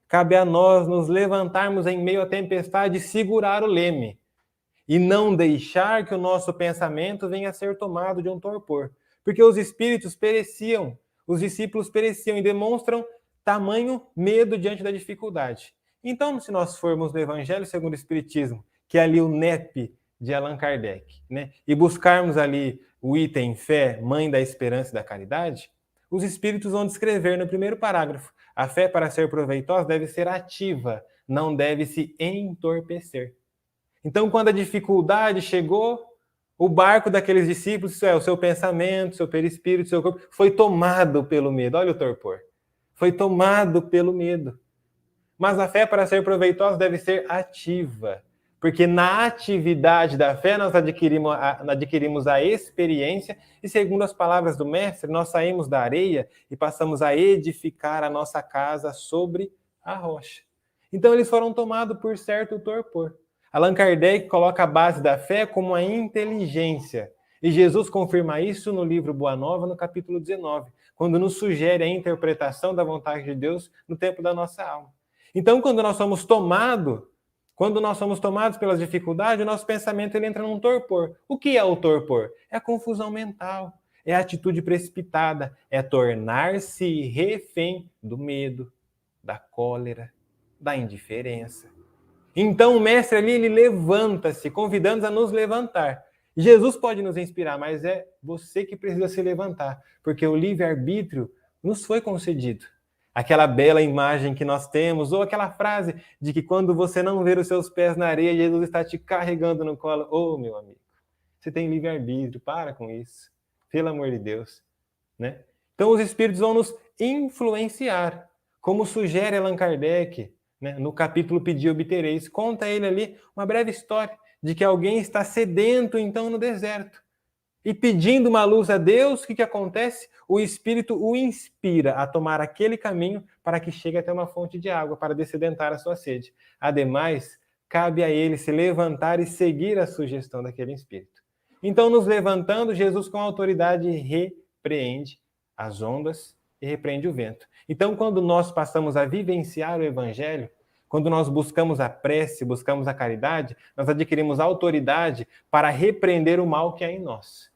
Cabe a nós nos levantarmos em meio à tempestade e segurar o leme. E não deixar que o nosso pensamento venha a ser tomado de um torpor. Porque os espíritos pereciam, os discípulos pereciam e demonstram tamanho medo diante da dificuldade. Então, se nós formos no Evangelho segundo o Espiritismo, que é ali o NEP de Allan Kardec, né, e buscarmos ali o item fé, mãe da esperança e da caridade, os espíritos vão descrever no primeiro parágrafo: a fé, para ser proveitosa, deve ser ativa, não deve se entorpecer. Então, quando a dificuldade chegou, o barco daqueles discípulos, isso é, o seu pensamento, seu perispírito, seu corpo, foi tomado pelo medo. Olha o torpor. Foi tomado pelo medo. Mas a fé, para ser proveitosa, deve ser ativa. Porque na atividade da fé nós adquirimos a experiência e, segundo as palavras do mestre, nós saímos da areia e passamos a edificar a nossa casa sobre a rocha. Então eles foram tomados por certo torpor. Allan Kardec coloca a base da fé como a inteligência. E Jesus confirma isso no livro Boa Nova, no capítulo 19, quando nos sugere a interpretação da vontade de Deus no tempo da nossa alma. Então, quando nós somos tomados pelas dificuldades, o nosso pensamento ele entra num torpor. O que é o torpor? É a confusão mental, é a atitude precipitada, é tornar-se refém do medo, da cólera, da indiferença. Então o mestre ali, ele levanta-se, convidando-nos a nos levantar. Jesus pode nos inspirar, mas é você que precisa se levantar, porque o livre-arbítrio nos foi concedido. Aquela bela imagem que nós temos, ou aquela frase de que quando você não ver os seus pés na areia, Jesus está te carregando no colo. Ô, meu amigo, você tem livre-arbítrio, para com isso. Pelo amor de Deus. Né? Então os espíritos vão nos influenciar, como sugere Allan Kardec, né? No capítulo Pedi e Obtereis, conta ele ali uma breve história de que alguém está sedento, então, no deserto. E pedindo uma luz a Deus, o que acontece? O Espírito o inspira a tomar aquele caminho para que chegue até uma fonte de água, para dessedentar a sua sede. Ademais, cabe a ele se levantar e seguir a sugestão daquele Espírito. Então, nos levantando, Jesus com autoridade repreende as ondas e repreende o vento. Então, quando nós passamos a vivenciar o Evangelho, quando nós buscamos a prece, buscamos a caridade, nós adquirimos autoridade para repreender o mal que há em nós.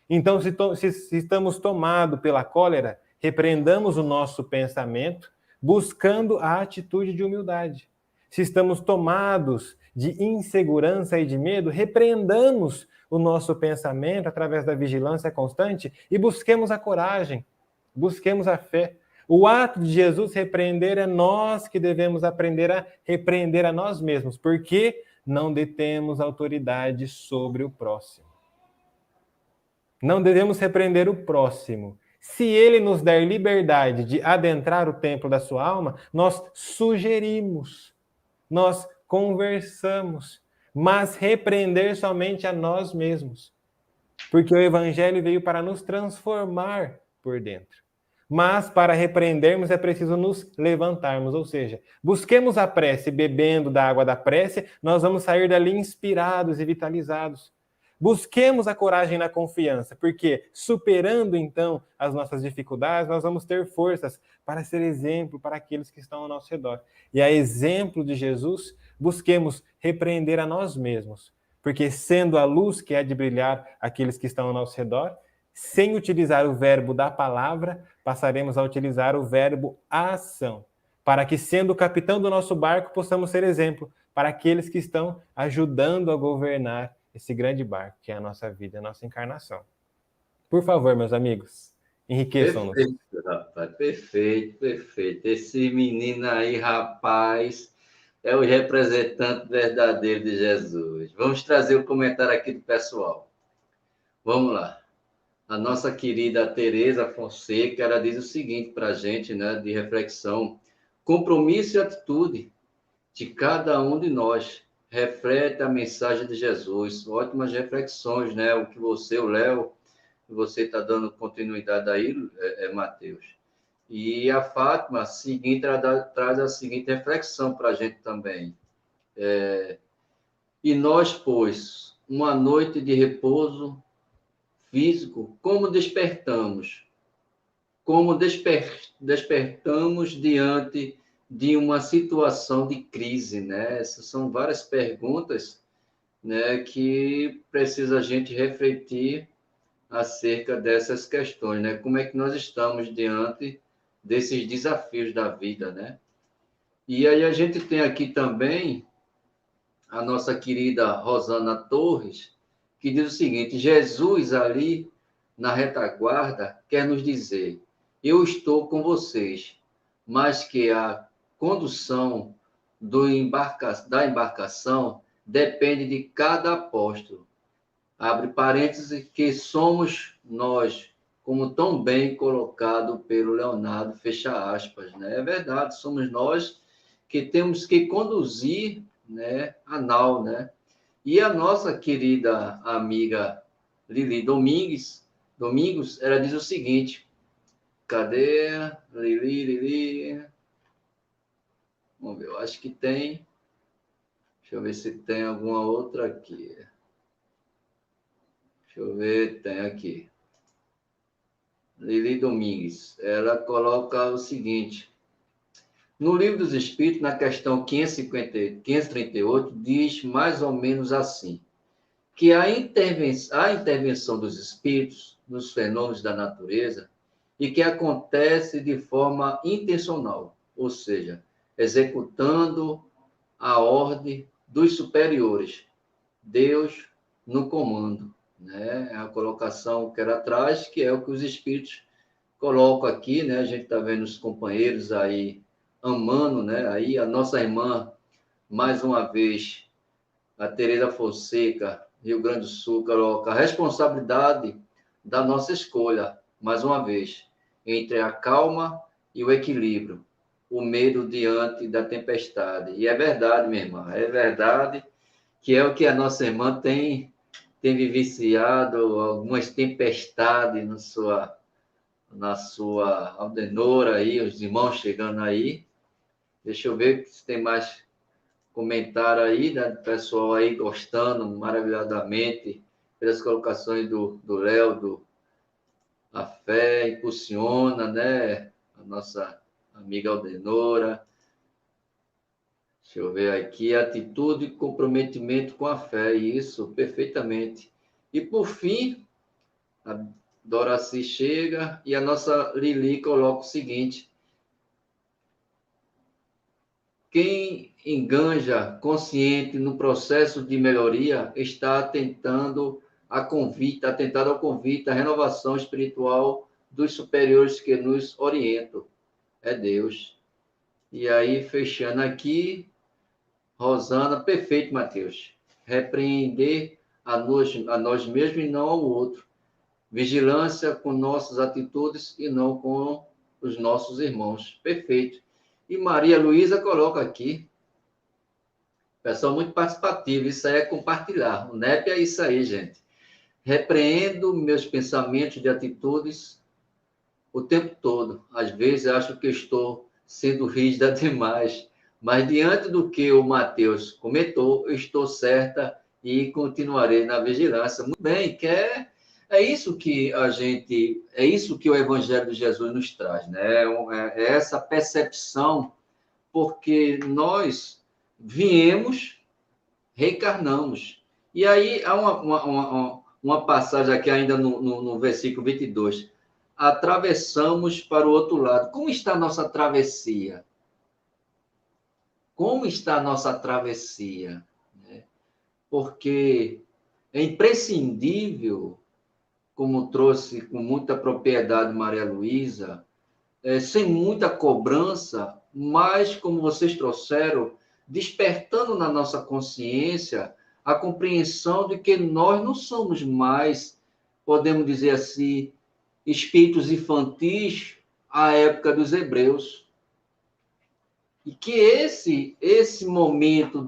Então, se estamos tomados pela cólera, repreendamos o nosso pensamento, buscando a atitude de humildade. Se estamos tomados de insegurança e de medo, repreendamos o nosso pensamento através da vigilância constante e busquemos a coragem, busquemos a fé. O ato de Jesus repreender é nós que devemos aprender a repreender a nós mesmos, porque não detemos autoridade sobre o próximo. Não devemos repreender o próximo. Se ele nos der liberdade de adentrar o templo da sua alma, nós sugerimos, nós conversamos, mas repreender somente a nós mesmos. Porque o Evangelho veio para nos transformar por dentro. Mas para repreendermos é preciso nos levantarmos, ou seja, busquemos a prece, bebendo da água da prece, nós vamos sair dali inspirados e vitalizados. Busquemos a coragem na confiança, porque superando então as nossas dificuldades, nós vamos ter forças para ser exemplo para aqueles que estão ao nosso redor. E a exemplo de Jesus, busquemos repreender a nós mesmos, porque sendo a luz que há de brilhar aqueles que estão ao nosso redor, sem utilizar o verbo da palavra, passaremos a utilizar o verbo ação, para que, sendo o capitão do nosso barco, possamos ser exemplo para aqueles que estão ajudando a governar esse grande barco, que é a nossa vida, a nossa encarnação. Por favor, meus amigos, enriqueçam-nos. Perfeito, rapaz, perfeito. Esse menino aí, rapaz, é o representante verdadeiro de Jesus. Vamos trazer o comentário aqui do pessoal. Vamos lá. A nossa querida Tereza Fonseca, ela diz o seguinte para a gente, né, de reflexão: compromisso e atitude de cada um de nós reflete a mensagem de Jesus. Ótimas reflexões, né? O que você, o Léo, você está dando continuidade aí, Matheus. E a Fátima seguinte, traz a seguinte reflexão para a gente também. E nós, pois, uma noite de repouso físico, como despertamos? Como despertamos diante de uma situação de crise, né? Essas são várias perguntas, né, que precisa a gente refletir acerca dessas questões, né? Como é que nós estamos diante desses desafios da vida, né? E aí a gente tem aqui também a nossa querida Rosana Torres, que diz o seguinte: Jesus ali na retaguarda quer nos dizer: eu estou com vocês, mas que a condução da embarcação depende de cada apóstolo. Abre parênteses, que somos nós, como tão bem colocado pelo Leonardo, fecha aspas, né? É verdade, somos nós que temos que conduzir, né, a nau, né? E a nossa querida amiga Lili Domingos, ela diz o seguinte: cadê Lili? Vamos ver, eu acho que tem. Deixa eu ver se tem alguma outra aqui. Deixa eu ver, tem aqui. Lili Domingues, ela coloca o seguinte: no Livro dos Espíritos, na questão 538, diz mais ou menos assim, que a intervenção dos espíritos nos fenômenos da natureza e que acontece de forma intencional, ou seja, executando a ordem dos superiores, Deus no comando, né? É a colocação que ela traz, que é o que os espíritos colocam aqui, né? A gente está vendo os companheiros aí amando, né? Aí a nossa irmã, mais uma vez, a Tereza Fonseca, Rio Grande do Sul, coloca a responsabilidade da nossa escolha, mais uma vez, entre a calma e o equilíbrio, o medo diante da tempestade. E é verdade, minha irmã, é verdade que é o que a nossa irmã tem vivenciado, algumas tempestades na sua Aldenora aí, os irmãos chegando aí. Deixa eu ver se tem mais comentário aí, né? Do pessoal aí gostando maravilhosamente pelas colocações do Léo, a fé impulsiona, né? A nossa amiga Aldenora. Deixa eu ver aqui, atitude e comprometimento com a fé, isso, perfeitamente. E, por fim, a Doraci chega e a nossa Lili coloca o seguinte: quem enganja consciente no processo de melhoria está atentado ao convite, à renovação espiritual dos superiores que nos orientam. É Deus. E aí, fechando aqui, Rosana, perfeito, Mateus. Repreender a nós mesmos e não ao outro. Vigilância com nossas atitudes e não com os nossos irmãos. Perfeito. E Maria Luísa coloca aqui, pessoal muito participativo, isso aí é compartilhar. O NEP é isso aí, gente. Repreendo meus pensamentos de atitudes o tempo todo. Às vezes acho que estou sendo rígida demais, mas diante do que o Mateus comentou, eu estou certa e continuarei na vigilância. Muito bem, é isso que é isso que o Evangelho de Jesus nos traz, né? É essa percepção, porque nós viemos, reencarnamos. E aí há uma passagem aqui ainda no versículo 22. Atravessamos para o outro lado. Como está a nossa travessia? Como está a nossa travessia? Porque é imprescindível, como trouxe com muita propriedade Maria Luísa, sem muita cobrança, mas, como vocês trouxeram, despertando na nossa consciência a compreensão de que nós não somos mais, podemos dizer assim, espíritos infantis à época dos hebreus. E que esse momento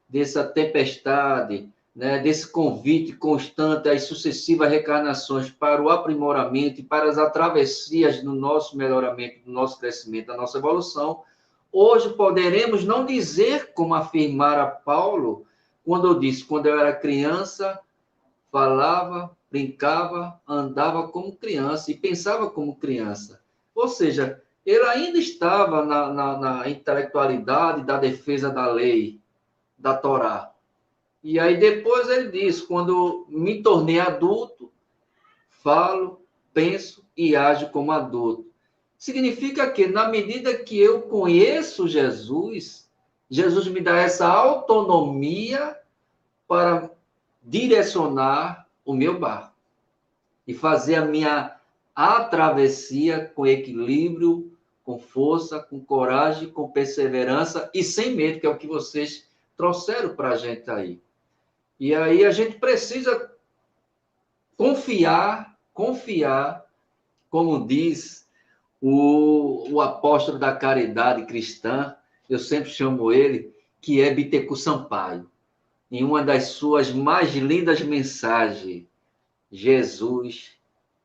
dessa tempestade, né, desse convite constante às sucessivas reencarnações para o aprimoramento e para as travessias do nosso melhoramento, do nosso crescimento, da nossa evolução, hoje poderemos não dizer como afirmara Paulo, quando eu era criança, falava, brincava, andava como criança e pensava como criança. Ou seja, ele ainda estava na intelectualidade da defesa da lei, da Torá. E aí depois ele diz, quando me tornei adulto, falo, penso e ajo como adulto. Significa que, na medida que eu conheço Jesus, Jesus me dá essa autonomia para direcionar o meu barco e fazer a travessia com equilíbrio, com força, com coragem, com perseverança e sem medo, que é o que vocês trouxeram para a gente aí. E aí a gente precisa confiar, como diz o apóstolo da caridade cristã, eu sempre chamo ele, que é Bittencourt Sampaio, em uma das suas mais lindas mensagens, Jesus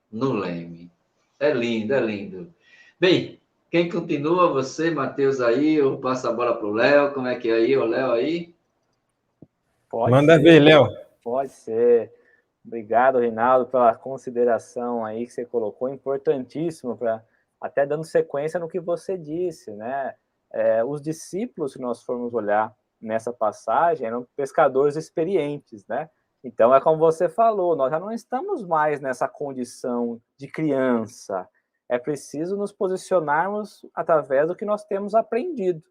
no leme. É lindo, é lindo. Bem, quem continua? Você, Matheus, aí, ou passa a bola para o Léo? Como é que é aí, o Léo aí? Manda ver, Léo. Pode ser. Obrigado, Reinaldo, pela consideração aí que você colocou, importantíssimo, para até dando sequência no que você disse, né? Os discípulos, se nós formos olhar nessa passagem, eram pescadores experientes, né? Então, é como você falou, nós já não estamos mais nessa condição de criança. É preciso nos posicionarmos através do que nós temos aprendido.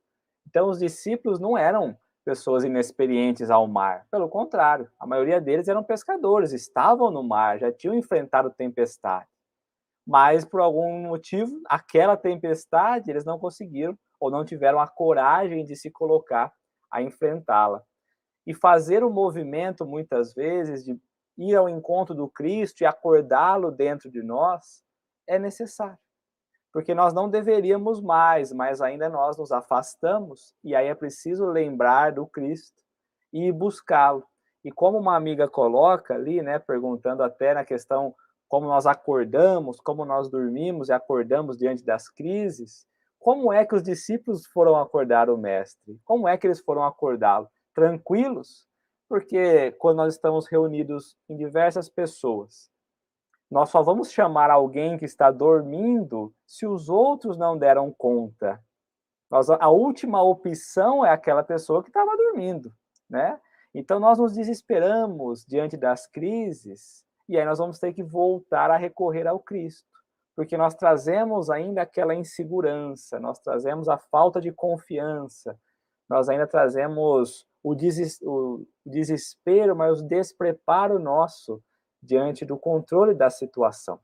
Então, os discípulos não eram pessoas inexperientes ao mar. Pelo contrário, a maioria deles eram pescadores, estavam no mar, já tinham enfrentado tempestade. Mas, por algum motivo, aquela tempestade, eles não conseguiram ou não tiveram a coragem de se colocar a enfrentá-la. E fazer o movimento, muitas vezes, de ir ao encontro do Cristo e acordá-lo dentro de nós, é necessário. Porque nós não deveríamos mais, mas ainda nós nos afastamos, e aí é preciso lembrar do Cristo e buscá-lo. E como uma amiga coloca ali, né, perguntando até na questão como nós acordamos, como nós dormimos e acordamos diante das crises, como é que os discípulos foram acordar o Mestre? Como é que eles foram acordá-lo? Tranquilos? Porque quando nós estamos reunidos em diversas pessoas, nós só vamos chamar alguém que está dormindo se os outros não deram conta. A última opção é aquela pessoa que estava dormindo, né? Então, nós nos desesperamos diante das crises e aí nós vamos ter que voltar a recorrer ao Cristo, porque nós trazemos ainda aquela insegurança, nós trazemos a falta de confiança, nós ainda trazemos o desespero, mas o despreparo nosso diante do controle da situação.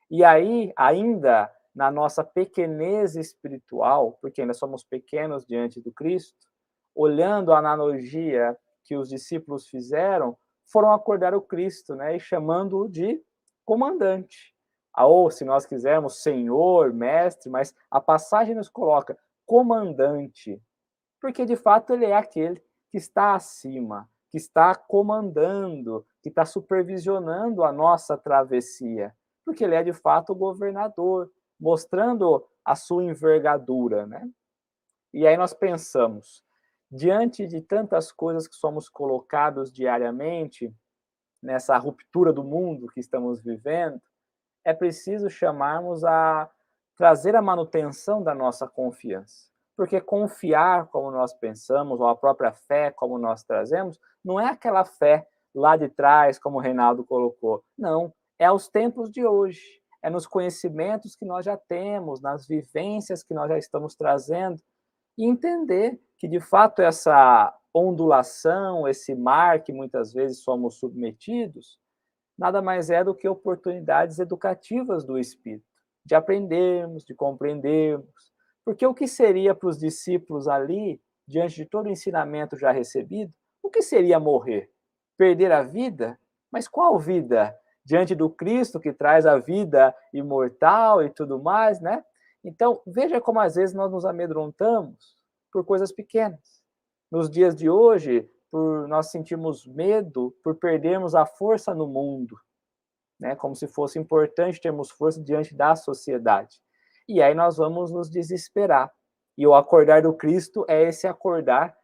E aí, ainda na nossa pequenez espiritual, porque ainda somos pequenos diante do Cristo, olhando a analogia que os discípulos fizeram, foram acordar o Cristo, né, e chamando-o de comandante. Ou, se nós quisermos, Senhor, Mestre, mas a passagem nos coloca comandante, porque de fato ele é aquele que está acima, que está comandando, que está supervisionando a nossa travessia, porque ele é de fato o governador, mostrando a sua envergadura, né? E aí nós pensamos, diante de tantas coisas que somos colocados diariamente, nessa ruptura do mundo que estamos vivendo, é preciso chamarmos a trazer a manutenção da nossa confiança. Porque confiar, como nós pensamos, ou a própria fé, como nós trazemos, não é aquela fé lá de trás, como o Reinaldo colocou. Não, é aos tempos de hoje. É nos conhecimentos que nós já temos, nas vivências que nós já estamos trazendo. E entender que, de fato, essa ondulação, esse mar que muitas vezes somos submetidos, nada mais é do que oportunidades educativas do Espírito, de aprendermos, de compreendermos. Porque o que seria para os discípulos ali, diante de todo o ensinamento já recebido, o que seria morrer? Perder a vida? Mas qual vida? Diante do Cristo que traz a vida imortal e tudo mais, né? Então, veja como às vezes nós nos amedrontamos por coisas pequenas. Nos dias de hoje, por nós sentirmos medo por perdermos a força no mundo, né? Como se fosse importante termos força diante da sociedade. E aí nós vamos nos desesperar. E o acordar do Cristo é esse acordar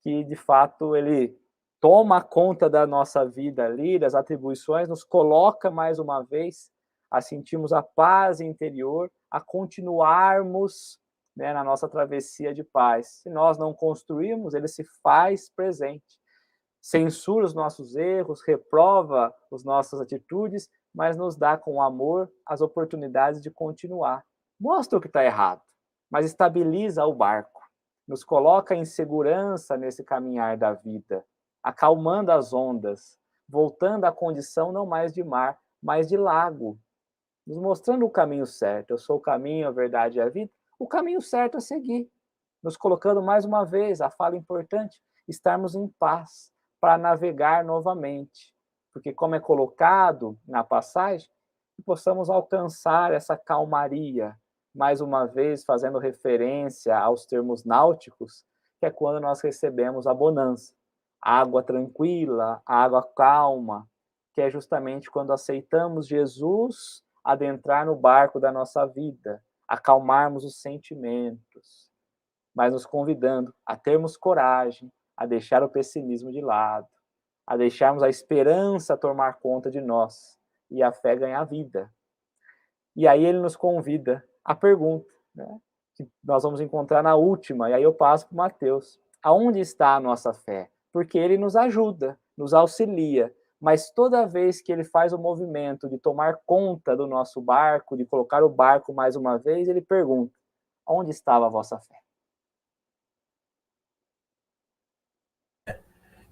que, de fato, ele toma conta da nossa vida ali, das atribuições, nos coloca mais uma vez a sentirmos a paz interior, a continuarmos, né, na nossa travessia de paz. Se nós não construirmos, ele se faz presente. Censura os nossos erros, reprova as nossas atitudes, mas nos dá com amor as oportunidades de continuar. mostra o que está errado, mas estabiliza o barco, nos coloca em segurança nesse caminhar da vida, acalmando as ondas, voltando à condição não mais de mar, mas de lago, nos mostrando o caminho certo. Eu sou o caminho, a verdade e a vida, o caminho certo a seguir, nos colocando mais uma vez, a fala importante, estarmos em paz para navegar novamente, porque como é colocado na passagem, que possamos alcançar essa calmaria, mais uma vez fazendo referência aos termos náuticos, que é quando nós recebemos a bonança, a água tranquila, a água calma, que é justamente quando aceitamos Jesus adentrar no barco da nossa vida, acalmarmos os sentimentos, mas nos convidando a termos coragem, a deixar o pessimismo de lado, a deixarmos a esperança tomar conta de nós e a fé ganhar vida. E aí ele nos convida à pergunta, né, que nós vamos encontrar na última, e aí eu passo para o Mateus. Aonde está a nossa fé? Porque ele nos ajuda, nos auxilia, mas toda vez que ele faz o movimento de tomar conta do nosso barco, de colocar o barco mais uma vez, ele pergunta: onde estava a vossa fé?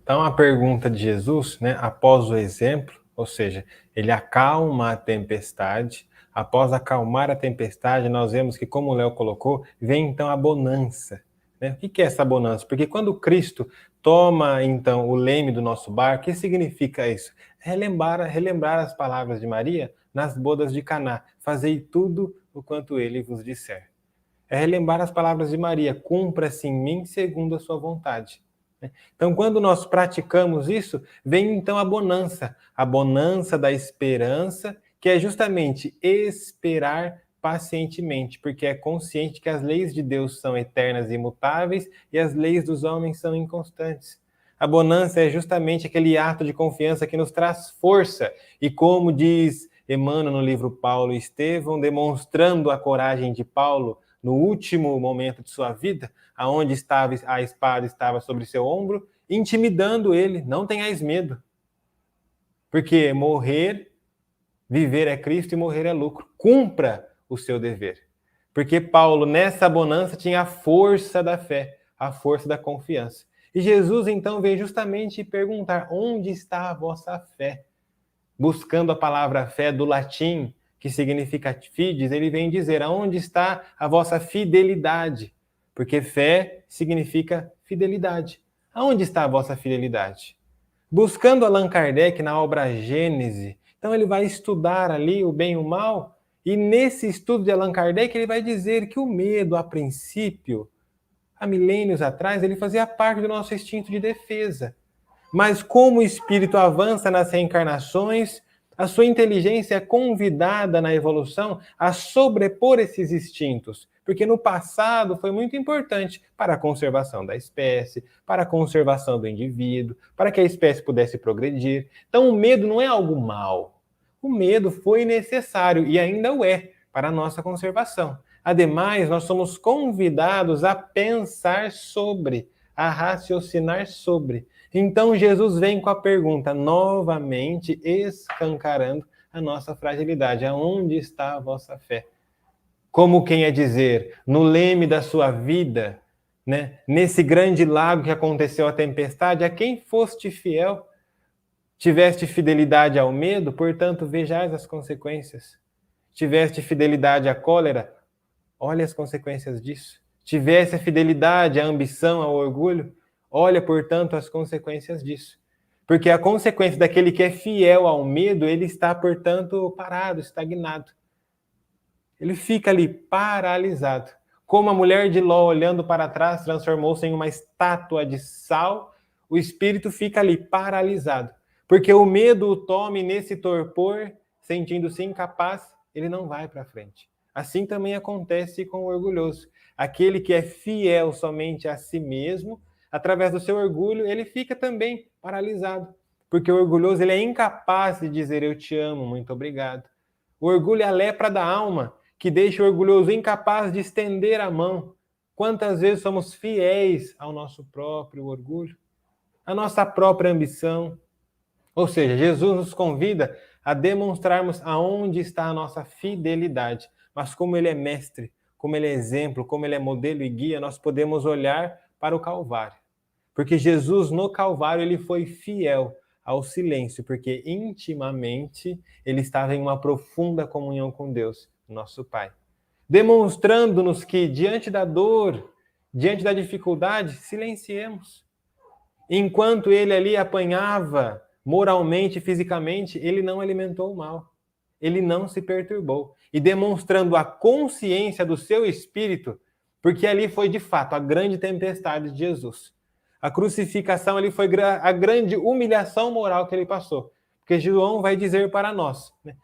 Então, a pergunta de Jesus, né, após o exemplo, ou seja, ele acalma a tempestade. Após acalmar a tempestade, nós vemos que, como o Léo colocou, vem então a bonança. Né? O que é essa bonança? Porque quando Cristo toma então o leme do nosso barco, o que significa isso? Relembrar as palavras de Maria nas bodas de Caná. Fazei tudo o quanto ele vos disser. É relembrar as palavras de Maria: cumpra-se em mim segundo a sua vontade. Então, quando nós praticamos isso, vem então a bonança da esperança, que é justamente esperar pacientemente, porque é consciente que as leis de Deus são eternas e imutáveis e as leis dos homens são inconstantes. A bonança é justamente aquele ato de confiança que nos traz força, e como diz Emmanuel no livro Paulo e Estevão, demonstrando a coragem de Paulo no último momento de sua vida, aonde estava a espada estava sobre seu ombro, intimidando ele: não tenhais medo, porque viver é Cristo e morrer é lucro. Cumpra o seu dever. Porque Paulo, nessa bonança, tinha a força da fé, a força da confiança. E Jesus, então, vem justamente perguntar: onde está a vossa fé? Buscando a palavra fé do latim, que significa fides, ele vem dizer: aonde está a vossa fidelidade? Porque fé significa fidelidade. Aonde está a vossa fidelidade? Buscando Allan Kardec na obra Gênese, então ele vai estudar ali o bem e o mal, e nesse estudo de Allan Kardec ele vai dizer que o medo, a princípio, há milênios atrás, ele fazia parte do nosso instinto de defesa. Mas como o espírito avança nas reencarnações, a sua inteligência é convidada na evolução a sobrepor esses instintos, porque no passado foi muito importante para a conservação da espécie, para a conservação do indivíduo, para que a espécie pudesse progredir. Então o medo não é algo mal. O medo foi necessário e ainda o é para a nossa conservação. Ademais, nós somos convidados a pensar sobre, a raciocinar sobre. Então Jesus vem com a pergunta, novamente escancarando a nossa fragilidade: aonde está a vossa fé? Como quem é dizer, no leme da sua vida, né, nesse grande lago que aconteceu a tempestade, a quem foste fiel? Tiveste fidelidade ao medo, portanto vejais as consequências. Tiveste fidelidade à cólera, olha as consequências disso. Tivesse a fidelidade à ambição, ao orgulho, olha, portanto, as consequências disso. Porque a consequência daquele que é fiel ao medo, ele está, portanto, parado, estagnado. Ele fica ali paralisado. Como a mulher de Ló, olhando para trás, transformou-se em uma estátua de sal, o espírito fica ali paralisado. Porque o medo o tome nesse torpor, sentindo-se incapaz, ele não vai para frente. Assim também acontece com o orgulhoso. Aquele que é fiel somente a si mesmo, através do seu orgulho, ele fica também paralisado. Porque o orgulhoso ele é incapaz de dizer eu te amo, muito obrigado. O orgulho é a lepra da alma, que deixa o orgulhoso incapaz de estender a mão. Quantas vezes somos fiéis ao nosso próprio orgulho, à nossa própria ambição? Ou seja, Jesus nos convida a demonstrarmos aonde está a nossa fidelidade. mas como ele é mestre, como ele é exemplo, como ele é modelo e guia, nós podemos olhar para o Calvário. Porque Jesus, no Calvário, ele foi fiel ao silêncio, porque intimamente ele estava em uma profunda comunhão com Deus, nosso Pai. Demonstrando-nos que, diante da dor, diante da dificuldade, silenciemos. Enquanto ele ali apanhava moralmente e fisicamente, ele não alimentou o mal. Ele não se perturbou. E demonstrando a consciência do seu espírito, porque ali foi de fato a grande tempestade de Jesus. A crucificação ali foi a grande humilhação moral que ele passou. Porque João vai dizer para nós, né?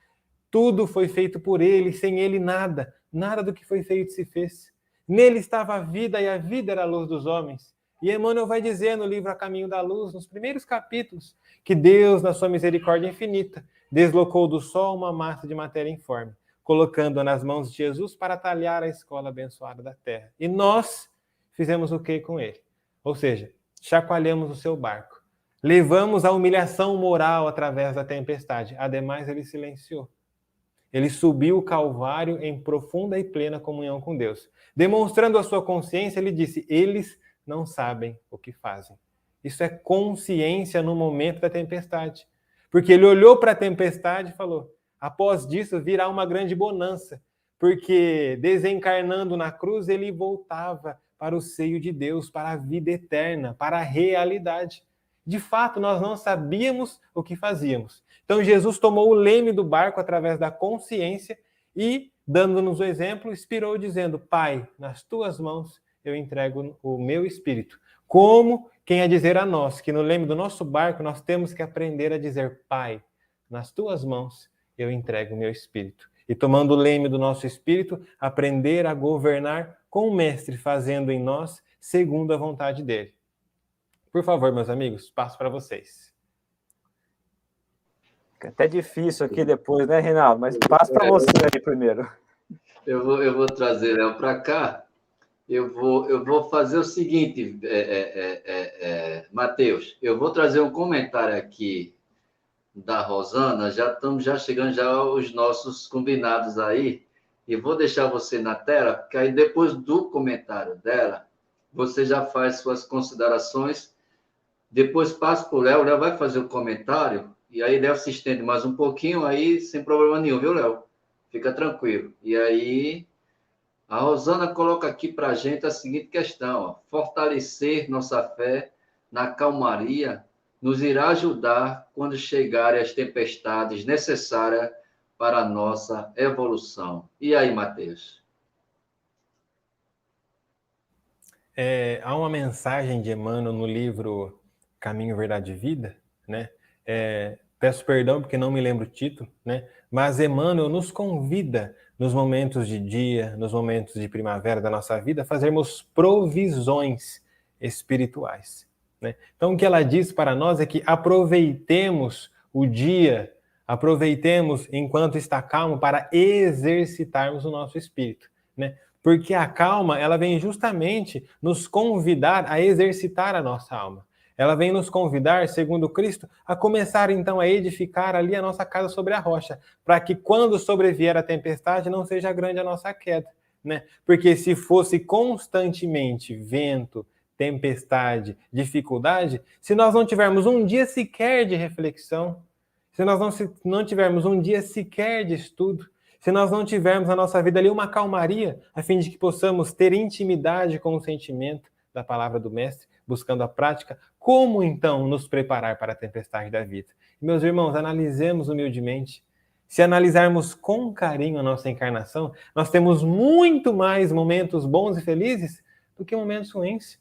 Tudo foi feito por ele, sem ele nada. Nada do que foi feito se fez. Nele estava a vida e a vida era a luz dos homens. E Emmanuel vai dizer no livro A Caminho da Luz, nos primeiros capítulos, que Deus, na sua misericórdia infinita, deslocou do sol uma massa de matéria informe, colocando-a nas mãos de Jesus para talhar a escola abençoada da terra. E nós fizemos o que com ele? Ou seja, chacoalhamos o seu barco. Levamos a humilhação moral através da tempestade. Ademais, ele silenciou. Ele subiu o Calvário em profunda e plena comunhão com Deus. Demonstrando a sua consciência, ele disse, eles não sabem o que fazem. Isso é consciência no momento da tempestade. Porque ele olhou para a tempestade e falou, após disso virá uma grande bonança. Porque desencarnando na cruz, ele voltava para o seio de Deus, para a vida eterna, para a realidade. De fato, nós não sabíamos o que fazíamos. Então, Jesus tomou o leme do barco através da consciência e, dando-nos o exemplo, expirou dizendo, Pai, nas tuas mãos eu entrego o meu espírito. Como quem a dizer a nós que no leme do nosso barco nós temos que aprender a dizer, Pai, nas tuas mãos eu entrego o meu espírito. E tomando o leme do nosso espírito, aprender a governar com o Mestre, fazendo em nós segundo a vontade dele. Por favor, meus amigos, passo para vocês. Fica até difícil aqui depois, né, Reinaldo? Mas passo para você aí primeiro. Eu vou trazer Léo para cá. Eu vou fazer o seguinte, Matheus. Eu vou trazer um comentário aqui da Rosana. Estamos chegando já aos nossos combinados aí. E vou deixar você na tela, porque aí depois do comentário dela, você já faz suas considerações. Depois passa para o Léo. O Léo vai fazer o comentário. E aí Léo se estende mais um pouquinho, aí sem problema nenhum, viu, Léo? Fica tranquilo. E aí a Rosana coloca aqui para a gente a seguinte questão, ó, fortalecer nossa fé na calmaria nos irá ajudar quando chegarem as tempestades necessárias para a nossa evolução. E aí, Matheus? Há uma mensagem de Emmanuel no livro Caminho, Verdade e Vida, né? Peço perdão porque não me lembro o título, né? Mas Emmanuel nos convida, nos momentos de dia, nos momentos de primavera da nossa vida, a fazermos provisões espirituais, né? Então, o que ela diz para nós é que aproveitemos o dia, aproveitemos enquanto está calmo para exercitarmos o nosso espírito, né? Porque a calma, ela vem justamente nos convidar a exercitar a nossa alma. Ela vem nos convidar, segundo Cristo, a começar então a edificar ali a nossa casa sobre a rocha, para que quando sobrevier a tempestade não seja grande a nossa queda, né? Porque se fosse constantemente vento, tempestade, dificuldade, se nós não tivermos um dia sequer de reflexão, se nós não tivermos um dia sequer de estudo, se nós não tivermos na nossa vida ali uma calmaria, a fim de que possamos ter intimidade com o sentimento da palavra do Mestre, buscando a prática, como então nos preparar para a tempestade da vida? Meus irmãos, analisemos humildemente. Se analisarmos com carinho a nossa encarnação, nós temos muito mais momentos bons e felizes do que momentos ruins.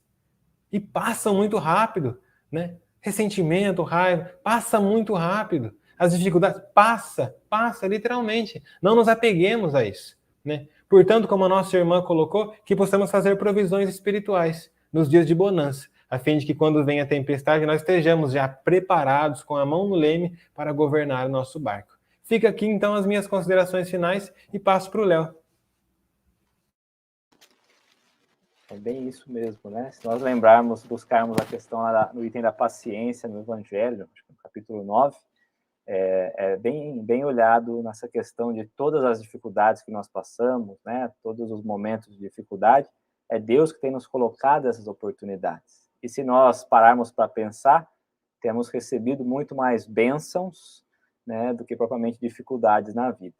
E passam muito rápido, né? Ressentimento, raiva, passa muito rápido. As dificuldades, passa literalmente. Não nos apeguemos a isso, né? Portanto, como a nossa irmã colocou, que possamos fazer provisões espirituais nos dias de bonança, a fim de que quando venha a tempestade, nós estejamos já preparados com a mão no leme para governar o nosso barco. Fica aqui, então, as minhas considerações finais e passo para o Léo. É bem isso mesmo, né? Se nós lembrarmos, buscarmos a questão no item da paciência no Evangelho, no capítulo 9, é bem olhado nessa questão de todas as dificuldades que nós passamos, né? Todos os momentos de dificuldade, é Deus que tem nos colocado essas oportunidades. E se nós pararmos para pensar, temos recebido muito mais bênçãos, né, do que propriamente dificuldades na vida.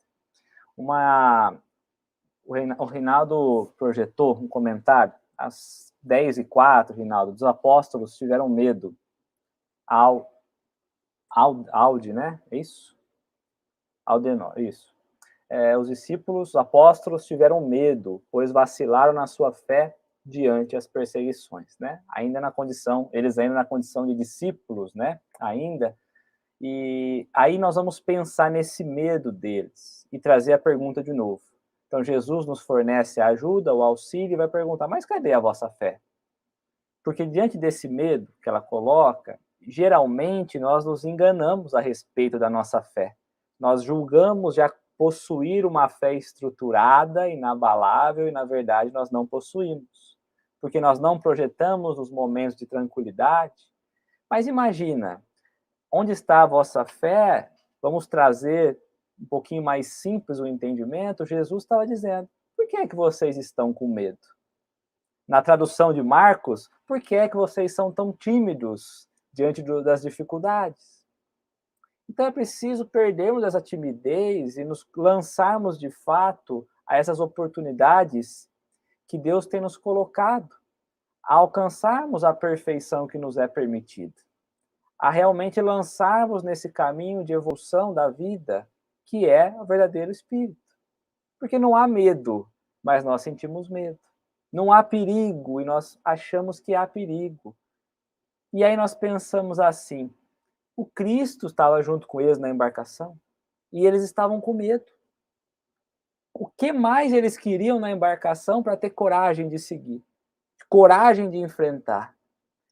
O Reinaldo projetou um comentário, às 10h04, Reinaldo, dos apóstolos tiveram medo. Alde, né? É isso? Aldenor, isso. Os discípulos, os apóstolos tiveram medo, pois vacilaram na sua fé diante das perseguições, né? Eles ainda na condição de discípulos, né? Ainda. E aí nós vamos pensar nesse medo deles e trazer a pergunta de novo. Então Jesus nos fornece a ajuda, o auxílio e vai perguntar, mas cadê a vossa fé? Porque diante desse medo que ela coloca, geralmente nós nos enganamos a respeito da nossa fé. Nós julgamos já possuir uma fé estruturada, inabalável, e na verdade nós não possuímos. Porque nós não projetamos os momentos de tranquilidade. Mas imagina, onde está a vossa fé? Vamos trazer um pouquinho mais simples o entendimento. Jesus estava dizendo, por que é que vocês estão com medo? Na tradução de Marcos, por que é que vocês são tão tímidos diante das dificuldades? Então é preciso perdermos essa timidez e nos lançarmos de fato a essas oportunidades que Deus tem nos colocado, a alcançarmos a perfeição que nos é permitida, a realmente lançarmos nesse caminho de evolução da vida, que é o verdadeiro espírito. Porque não há medo, mas nós sentimos medo. Não há perigo e nós achamos que há perigo. E aí nós pensamos assim, o Cristo estava junto com eles na embarcação e eles estavam com medo. O que mais eles queriam na embarcação para ter coragem de seguir? Coragem de enfrentar?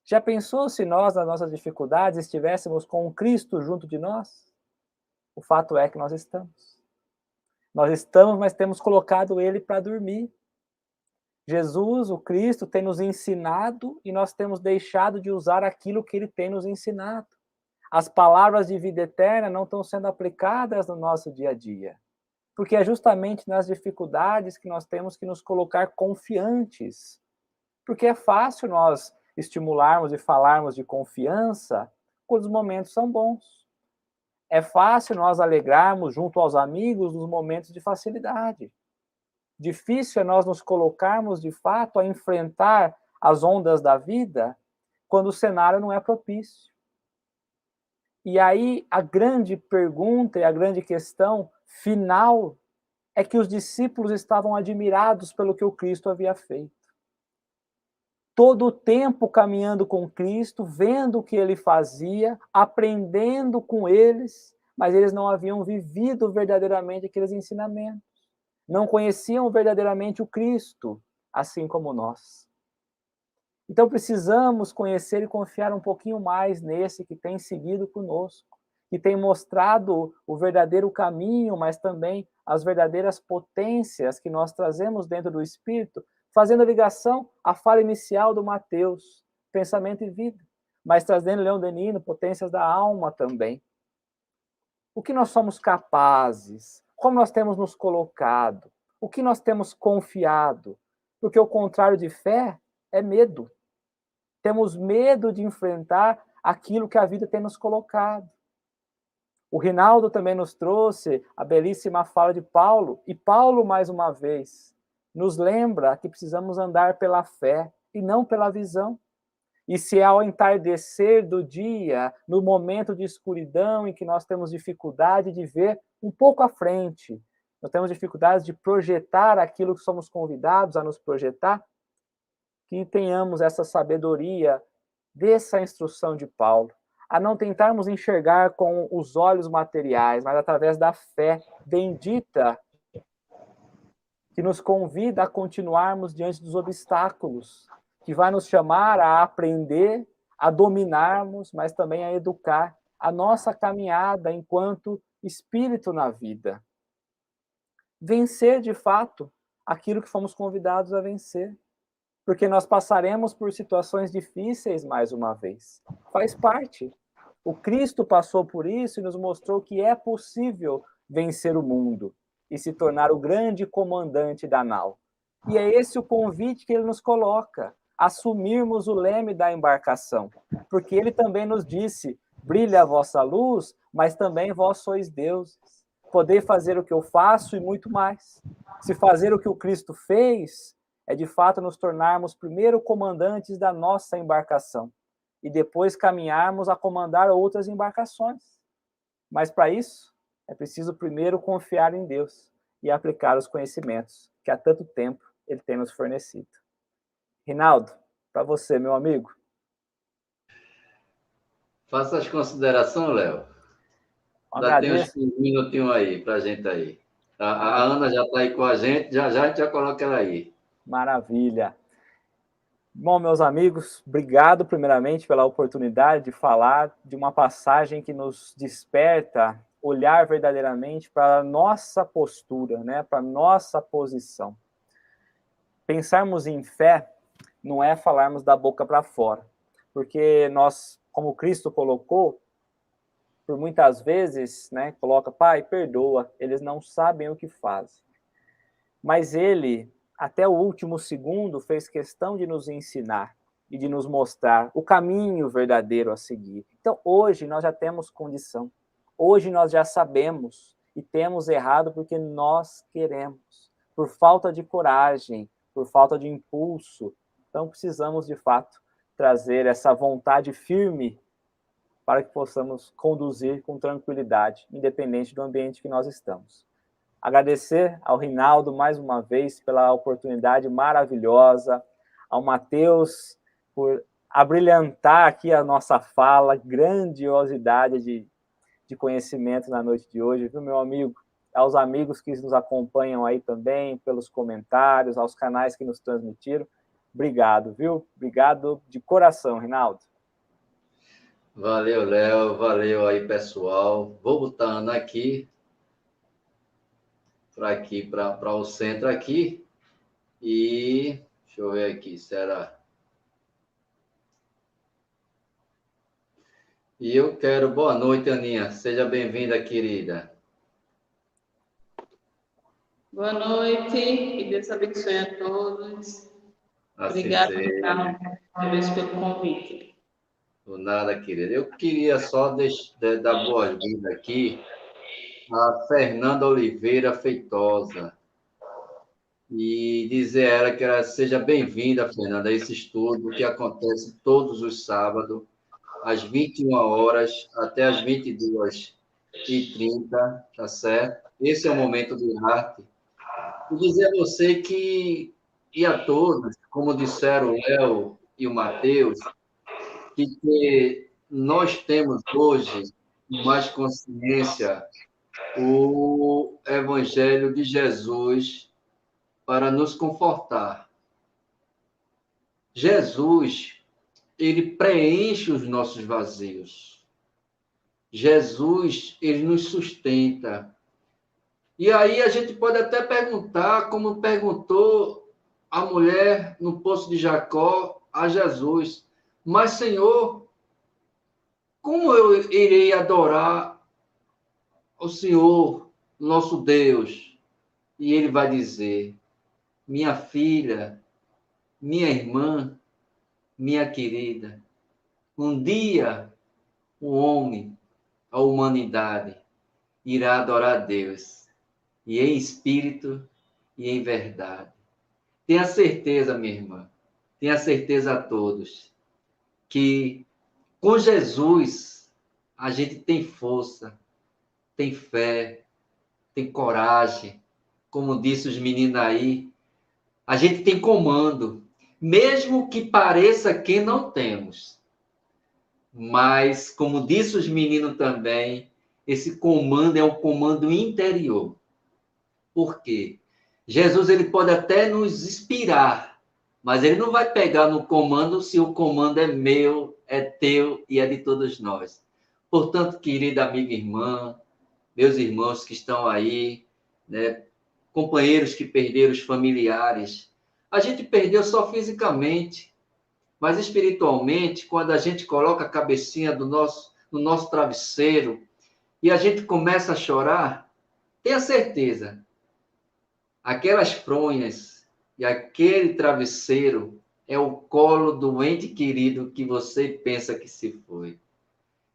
Já pensou se nós, nas nossas dificuldades, estivéssemos com o Cristo junto de nós? O fato é que nós estamos. Nós estamos, mas temos colocado ele para dormir. Jesus, o Cristo, tem nos ensinado e nós temos deixado de usar aquilo que ele tem nos ensinado. As palavras de vida eterna não estão sendo aplicadas no nosso dia a dia. Porque é justamente nas dificuldades que nós temos que nos colocar confiantes. Porque é fácil nós estimularmos e falarmos de confiança quando os momentos são bons. É fácil nós alegrarmos junto aos amigos nos momentos de facilidade. Difícil é nós nos colocarmos, de fato, a enfrentar as ondas da vida quando o cenário não é propício. E aí a grande pergunta e a grande questão final é que os discípulos estavam admirados pelo que o Cristo havia feito. Todo o tempo caminhando com Cristo, vendo o que ele fazia, aprendendo com eles, mas eles não haviam vivido verdadeiramente aqueles ensinamentos. Não conheciam verdadeiramente o Cristo, assim como nós. Então precisamos conhecer e confiar um pouquinho mais nesse que tem seguido conosco, que tem mostrado o verdadeiro caminho, mas também as verdadeiras potências que nós trazemos dentro do Espírito, fazendo ligação à fala inicial do Mateus, pensamento e vida, mas trazendo Leon Denis, potências da alma também. O que nós somos capazes? Como nós temos nos colocado? O que nós temos confiado? Porque o contrário de fé é medo. Temos medo de enfrentar aquilo que a vida tem nos colocado. O Rinaldo também nos trouxe a belíssima fala de Paulo, e Paulo, mais uma vez, nos lembra que precisamos andar pela fé e não pela visão. E se ao entardecer do dia, no momento de escuridão em que nós temos dificuldade de ver um pouco à frente, nós temos dificuldade de projetar aquilo que somos convidados a nos projetar, que tenhamos essa sabedoria dessa instrução de Paulo, a não tentarmos enxergar com os olhos materiais, mas através da fé bendita que nos convida a continuarmos diante dos obstáculos, que vai nos chamar a aprender, a dominarmos, mas também a educar a nossa caminhada enquanto espírito na vida. Vencer, de fato, aquilo que fomos convidados a vencer. Porque nós passaremos por situações difíceis mais uma vez. Faz parte. O Cristo passou por isso e nos mostrou que é possível vencer o mundo e se tornar o grande comandante da nau. E é esse o convite que ele nos coloca, assumirmos o leme da embarcação, porque ele também nos disse: brilha a vossa luz, mas também vós sois deuses. Poder fazer o que eu faço e muito mais. Se fazer o que o Cristo fez, é de fato nos tornarmos primeiro comandantes da nossa embarcação e depois caminharmos a comandar outras embarcações. Mas para isso, é preciso primeiro confiar em Deus e aplicar os conhecimentos que há tanto tempo ele tem nos fornecido. Rinaldo, para você, meu amigo. Faça as considerações, Léo. Ainda tem uns 15 minutinhos aí para a gente aí. A Ana já está aí com a gente, já a gente já coloca ela aí. Maravilha. Bom, meus amigos, obrigado primeiramente pela oportunidade de falar de uma passagem que nos desperta olhar verdadeiramente para a nossa postura, né, para a nossa posição. Pensarmos em fé não é falarmos da boca para fora, porque nós, como Cristo colocou, por muitas vezes, né, coloca: Pai, perdoa, eles não sabem o que fazem. Mas ele, até o último segundo, fez questão de nos ensinar e de nos mostrar o caminho verdadeiro a seguir. Então, hoje nós já temos condição. Hoje nós já sabemos e temos errado porque nós queremos, por falta de coragem, por falta de impulso. Então, precisamos, de fato, trazer essa vontade firme para que possamos conduzir com tranquilidade, independente do ambiente que nós estamos. Agradecer ao Rinaldo mais uma vez pela oportunidade maravilhosa, ao Matheus por abrilhantar aqui a nossa fala, grandiosidade de conhecimento na noite de hoje, viu, meu amigo? Aos amigos que nos acompanham aí também, pelos comentários, aos canais que nos transmitiram. Obrigado, viu? Obrigado de coração, Rinaldo. Valeu, Léo. Valeu aí, pessoal. Vou botar a Ana aqui, para o centro aqui. E deixa eu ver aqui, será? E eu quero... Boa noite, Aninha. Seja bem-vinda, querida. Boa noite, que Deus abençoe a todos. Assim Obrigada, seja. pelo convite. Do nada, querida. Eu queria só dar boas-vindas aqui a Fernanda Oliveira Feitosa e dizer a ela que ela seja bem-vinda, Fernanda, a esse estudo que acontece todos os sábados, às 21 horas até às 22h30, tá certo? Esse é o momento do arte. E dizer a você que, e a todos, como disseram o Léo e o Matheus, que nós temos hoje mais consciência o Evangelho de Jesus para nos confortar. Jesus, ele preenche os nossos vazios. Jesus, ele nos sustenta. E aí a gente pode até perguntar, como perguntou a mulher no poço de Jacó a Jesus: mas, Senhor, como eu irei adorar o Senhor, nosso Deus? E ele vai dizer: minha filha, minha irmã, minha querida, um dia o homem, a humanidade, irá adorar a Deus, e em espírito e em verdade. Tenha certeza, minha irmã, tenha certeza a todos, que com Jesus a gente tem força, tem fé, tem coragem. Como disse os meninos aí, a gente tem comando, mesmo que pareça que não temos. Mas, como disse os meninos também, esse comando é um comando interior. Por quê? Jesus, ele pode até nos inspirar, mas ele não vai pegar no comando se o comando é meu, é teu e é de todos nós. Portanto, querida amiga e irmã, meus irmãos que estão aí, né, companheiros que perderam os familiares, a gente perdeu só fisicamente, mas espiritualmente, quando a gente coloca a cabecinha no nosso travesseiro e a gente começa a chorar, tenha certeza, aquelas fronhas e aquele travesseiro é o colo do ente querido que você pensa que se foi.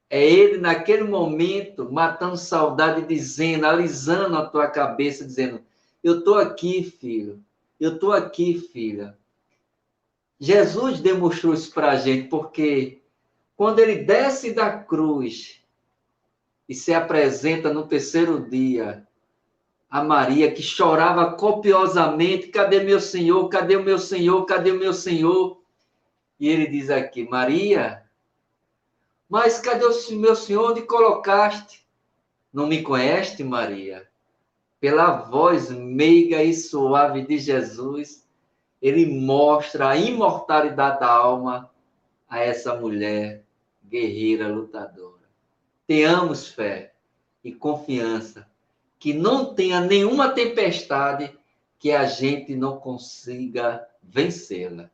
É ele, naquele momento, matando saudade, dizendo, alisando a tua cabeça, dizendo, eu estou aqui, filho. Eu estou aqui, filha. Jesus demonstrou isso para a gente, porque quando ele desce da cruz e se apresenta no terceiro dia, a Maria, que chorava copiosamente, cadê meu Senhor? Cadê o meu Senhor? Cadê o meu Senhor? E ele diz aqui, Maria, mas cadê o meu Senhor? Onde colocaste? Não me conhece, Maria? Pela voz meiga e suave de Jesus, ele mostra a imortalidade da alma a essa mulher guerreira, lutadora. Tenhamos fé e confiança que não tenha nenhuma tempestade que a gente não consiga vencê-la.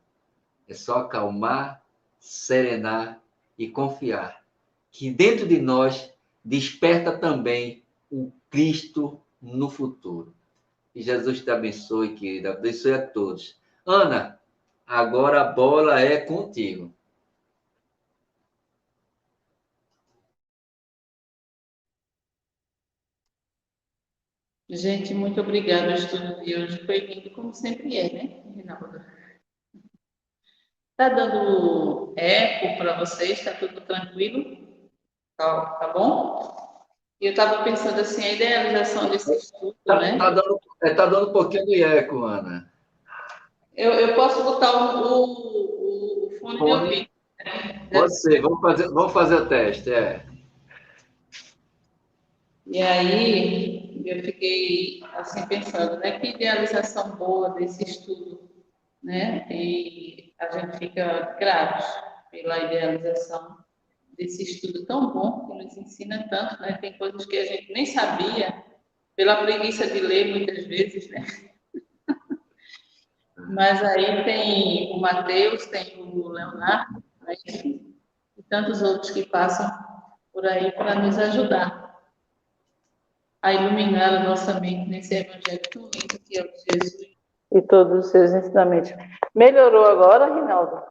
É só acalmar, serenar e confiar que dentro de nós desperta também o Cristo no futuro. Que Jesus te abençoe, querida. Abençoe a todos. Ana, agora a bola é contigo. Gente, muito obrigada. O estudo de hoje foi lindo, como sempre é, né, Rinaldo? Tá dando eco para vocês? Está tudo tranquilo? Tá bom? E eu estava pensando assim, a idealização desse estudo, né? Tá dando um pouquinho de eco, Ana. Eu posso botar o fone de ouvido. Pode ser, vamos fazer o teste, E aí eu fiquei assim pensando, né? Que idealização boa desse estudo, né? E a gente fica grato pela idealização desse estudo tão bom que nos ensina tanto, né? Tem coisas que a gente nem sabia pela preguiça de ler muitas vezes, né? Mas aí tem o Mateus, tem o Leonardo, né? E tantos outros que passam por aí para nos ajudar a iluminar a nossa mente nesse evangelho tão lindo que é o Jesus e todos os seus ensinamentos. Melhorou agora, Rinaldo?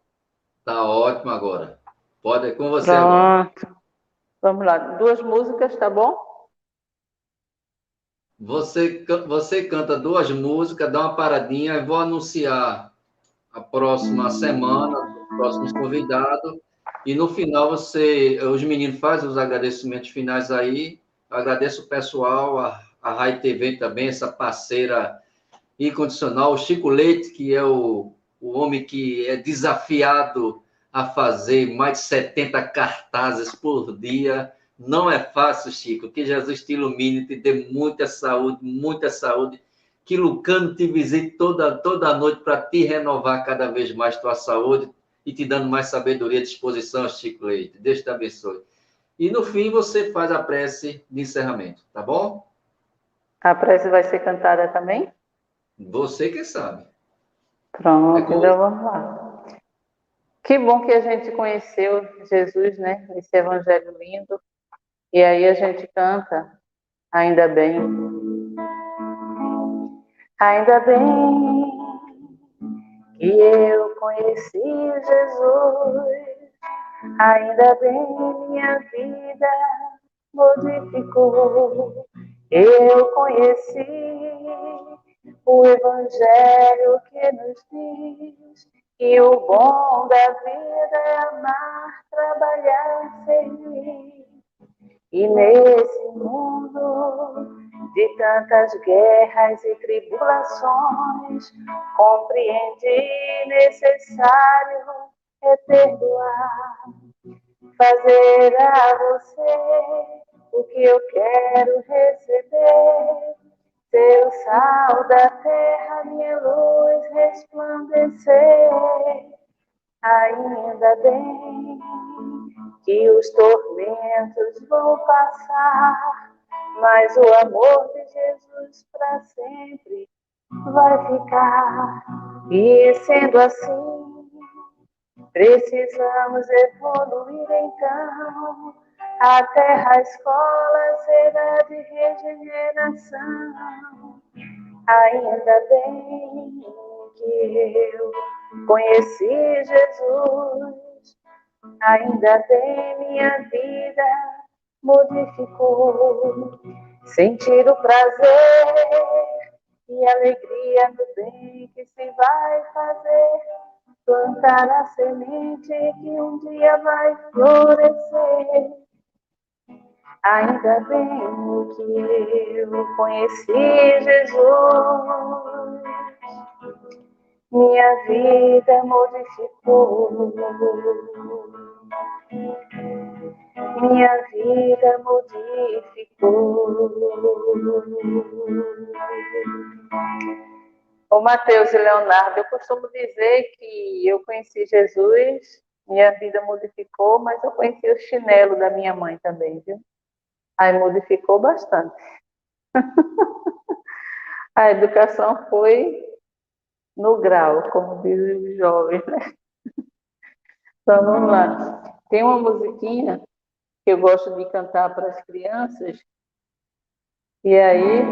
Tá ótimo agora. Pode ir com você agora. Pronto. Vamos lá. 2 músicas, tá bom? Você canta 2 músicas, dá uma paradinha, eu vou anunciar a próxima semana, os próximos convidados, e no final os meninos fazem os agradecimentos finais aí. Eu agradeço o pessoal, a Rai TV também, essa parceira incondicional, o Chico Leite, que é o homem que é desafiado a fazer mais de 70 cartazes por dia. Não é fácil, Chico. Que Jesus te ilumine, te dê muita saúde. Que Lucano te visite toda noite para te renovar cada vez mais tua saúde e te dando mais sabedoria e disposição, Chico Leite. Deus te abençoe. E no fim você faz a prece de encerramento, tá bom? A prece vai ser cantada também? Você que sabe. Pronto, então vamos lá. Que bom que a gente conheceu Jesus, né? Esse evangelho lindo. E aí a gente canta, ainda bem. Ainda bem que eu conheci Jesus. Ainda bem minha vida modificou. Eu conheci o evangelho que nos diz que o bom da vida é amar, trabalhar, servir. E nesse mundo de tantas guerras e tribulações, compreendi necessário é perdoar, fazer a você o que eu quero receber, ser o sal da terra, minha luz resplandecer. Ainda bem que os tormentos vão passar, mas o amor de Jesus para sempre vai ficar. E sendo assim, precisamos evoluir então, A terra, a escola será de regeneração. Ainda bem que eu conheci Jesus. Ainda bem minha vida modificou. Sentir o prazer e alegria do bem que se vai fazer. Plantar a semente que um dia vai florescer. Ainda bem que eu conheci Jesus, minha vida modificou. Minha vida modificou. Ô Mateus e Leonardo, eu costumo dizer que eu conheci Jesus, minha vida modificou, mas eu conheci o chinelo da minha mãe também, viu? Aí modificou bastante. A educação foi no grau, como dizem os jovens, né? Então, vamos lá. Tem uma musiquinha que eu gosto de cantar para as crianças, e aí,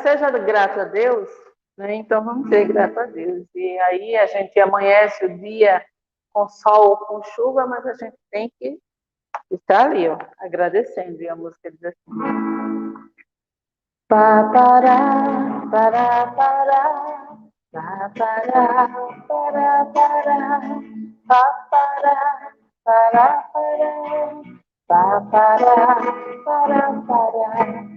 seja grato a Deus, né? Então vamos ser gratos a Deus. E aí a gente amanhece o dia com sol ou com chuva, mas a gente tem que estar ali, ó, agradecendo. E a música diz assim: pá, pará, pará, pará, pá, pará, pará, pará, pá, pará, pará, pará, pá, pará, pará, pará.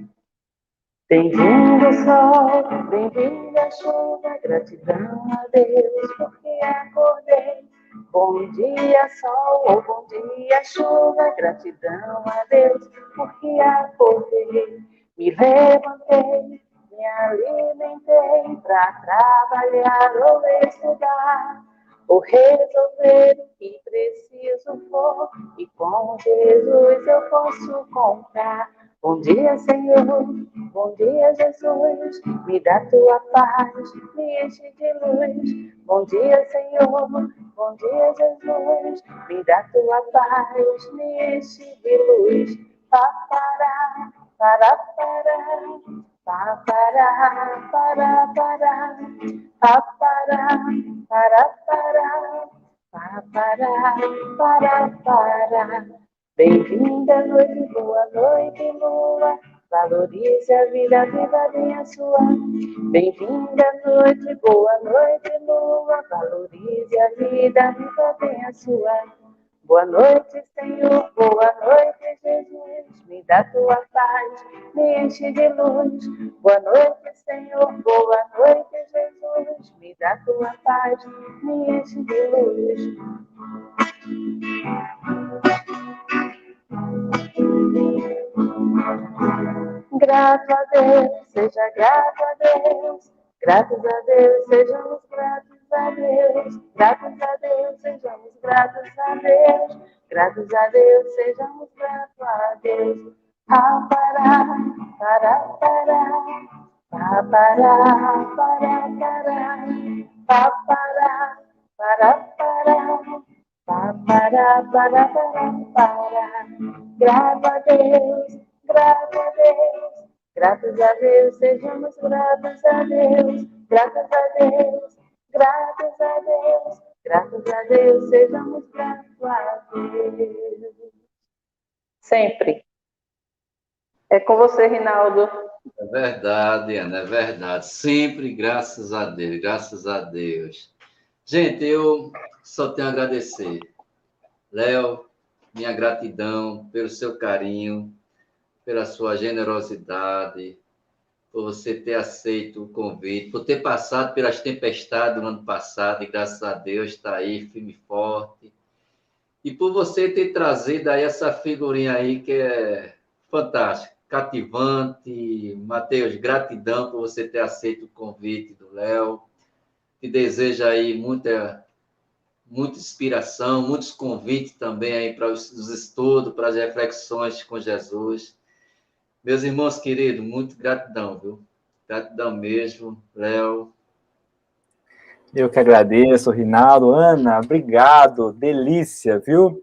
Bem-vindo sol, bem-vinda chuva, gratidão a Deus porque acordei. Bom dia sol, ou bom dia chuva, gratidão a Deus porque acordei. Me levantei, me alimentei para trabalhar ou estudar, ou resolver o que preciso for, e com Jesus eu posso contar. Bom dia, Senhor, bom dia, Jesus, me dá tua paz, me enche de luz. Bom dia, Senhor, bom dia, Jesus, me dá tua paz, me enche de luz. Pá, pará, pará, pará, pá, pará, pará, pará, pá, pará, pará, pará, pá, pará, pará, pará. Bem-vinda noite, boa noite, lua. Valorize a vida, viva bem a sua. Bem-vinda noite, boa noite, lua. Valorize a vida, viva bem a sua. Boa noite, Senhor, boa noite, Jesus. Me dá tua paz, me enche de luz. Boa noite, Senhor, boa noite, Jesus. Me dá tua paz, me enche de luz. Grato a Deus, seja grato a Deus. Gratos a Deus, sejamos gratos a Deus. Gratos a Deus, sejamos gratos a Deus. Gratos a Deus, sejamos gratos a Deus. Ah, pará, pará, pará. Pá, pará, pará, pará. Pá, pará, pará, pará. Pá, pará, pará, pará, pará. Grato a Deus, grato a Deus. Gratos a Deus, sejamos gratos a Deus. Gratos a Deus, gratos a Deus. Gratos a Deus, sejamos gratos a Deus. Sempre. É com você, Rinaldo. É verdade, Ana, é verdade. Sempre graças a Deus, graças a Deus. Gente, eu só tenho a agradecer. Léo, minha gratidão pelo seu carinho, pela sua generosidade, por você ter aceito o convite, por ter passado pelas tempestades do ano passado, e graças a Deus está aí, firme e forte. E por você ter trazido aí essa figurinha aí que é fantástica, cativante. Mateus, gratidão por você ter aceito o convite do Léo. Te desejo aí muita inspiração, muitos convites também aí para os estudos, para as reflexões com Jesus. Meus irmãos queridos, muito gratidão, viu? Gratidão mesmo, Léo. Eu que agradeço, Rinaldo. Ana, obrigado, delícia, viu?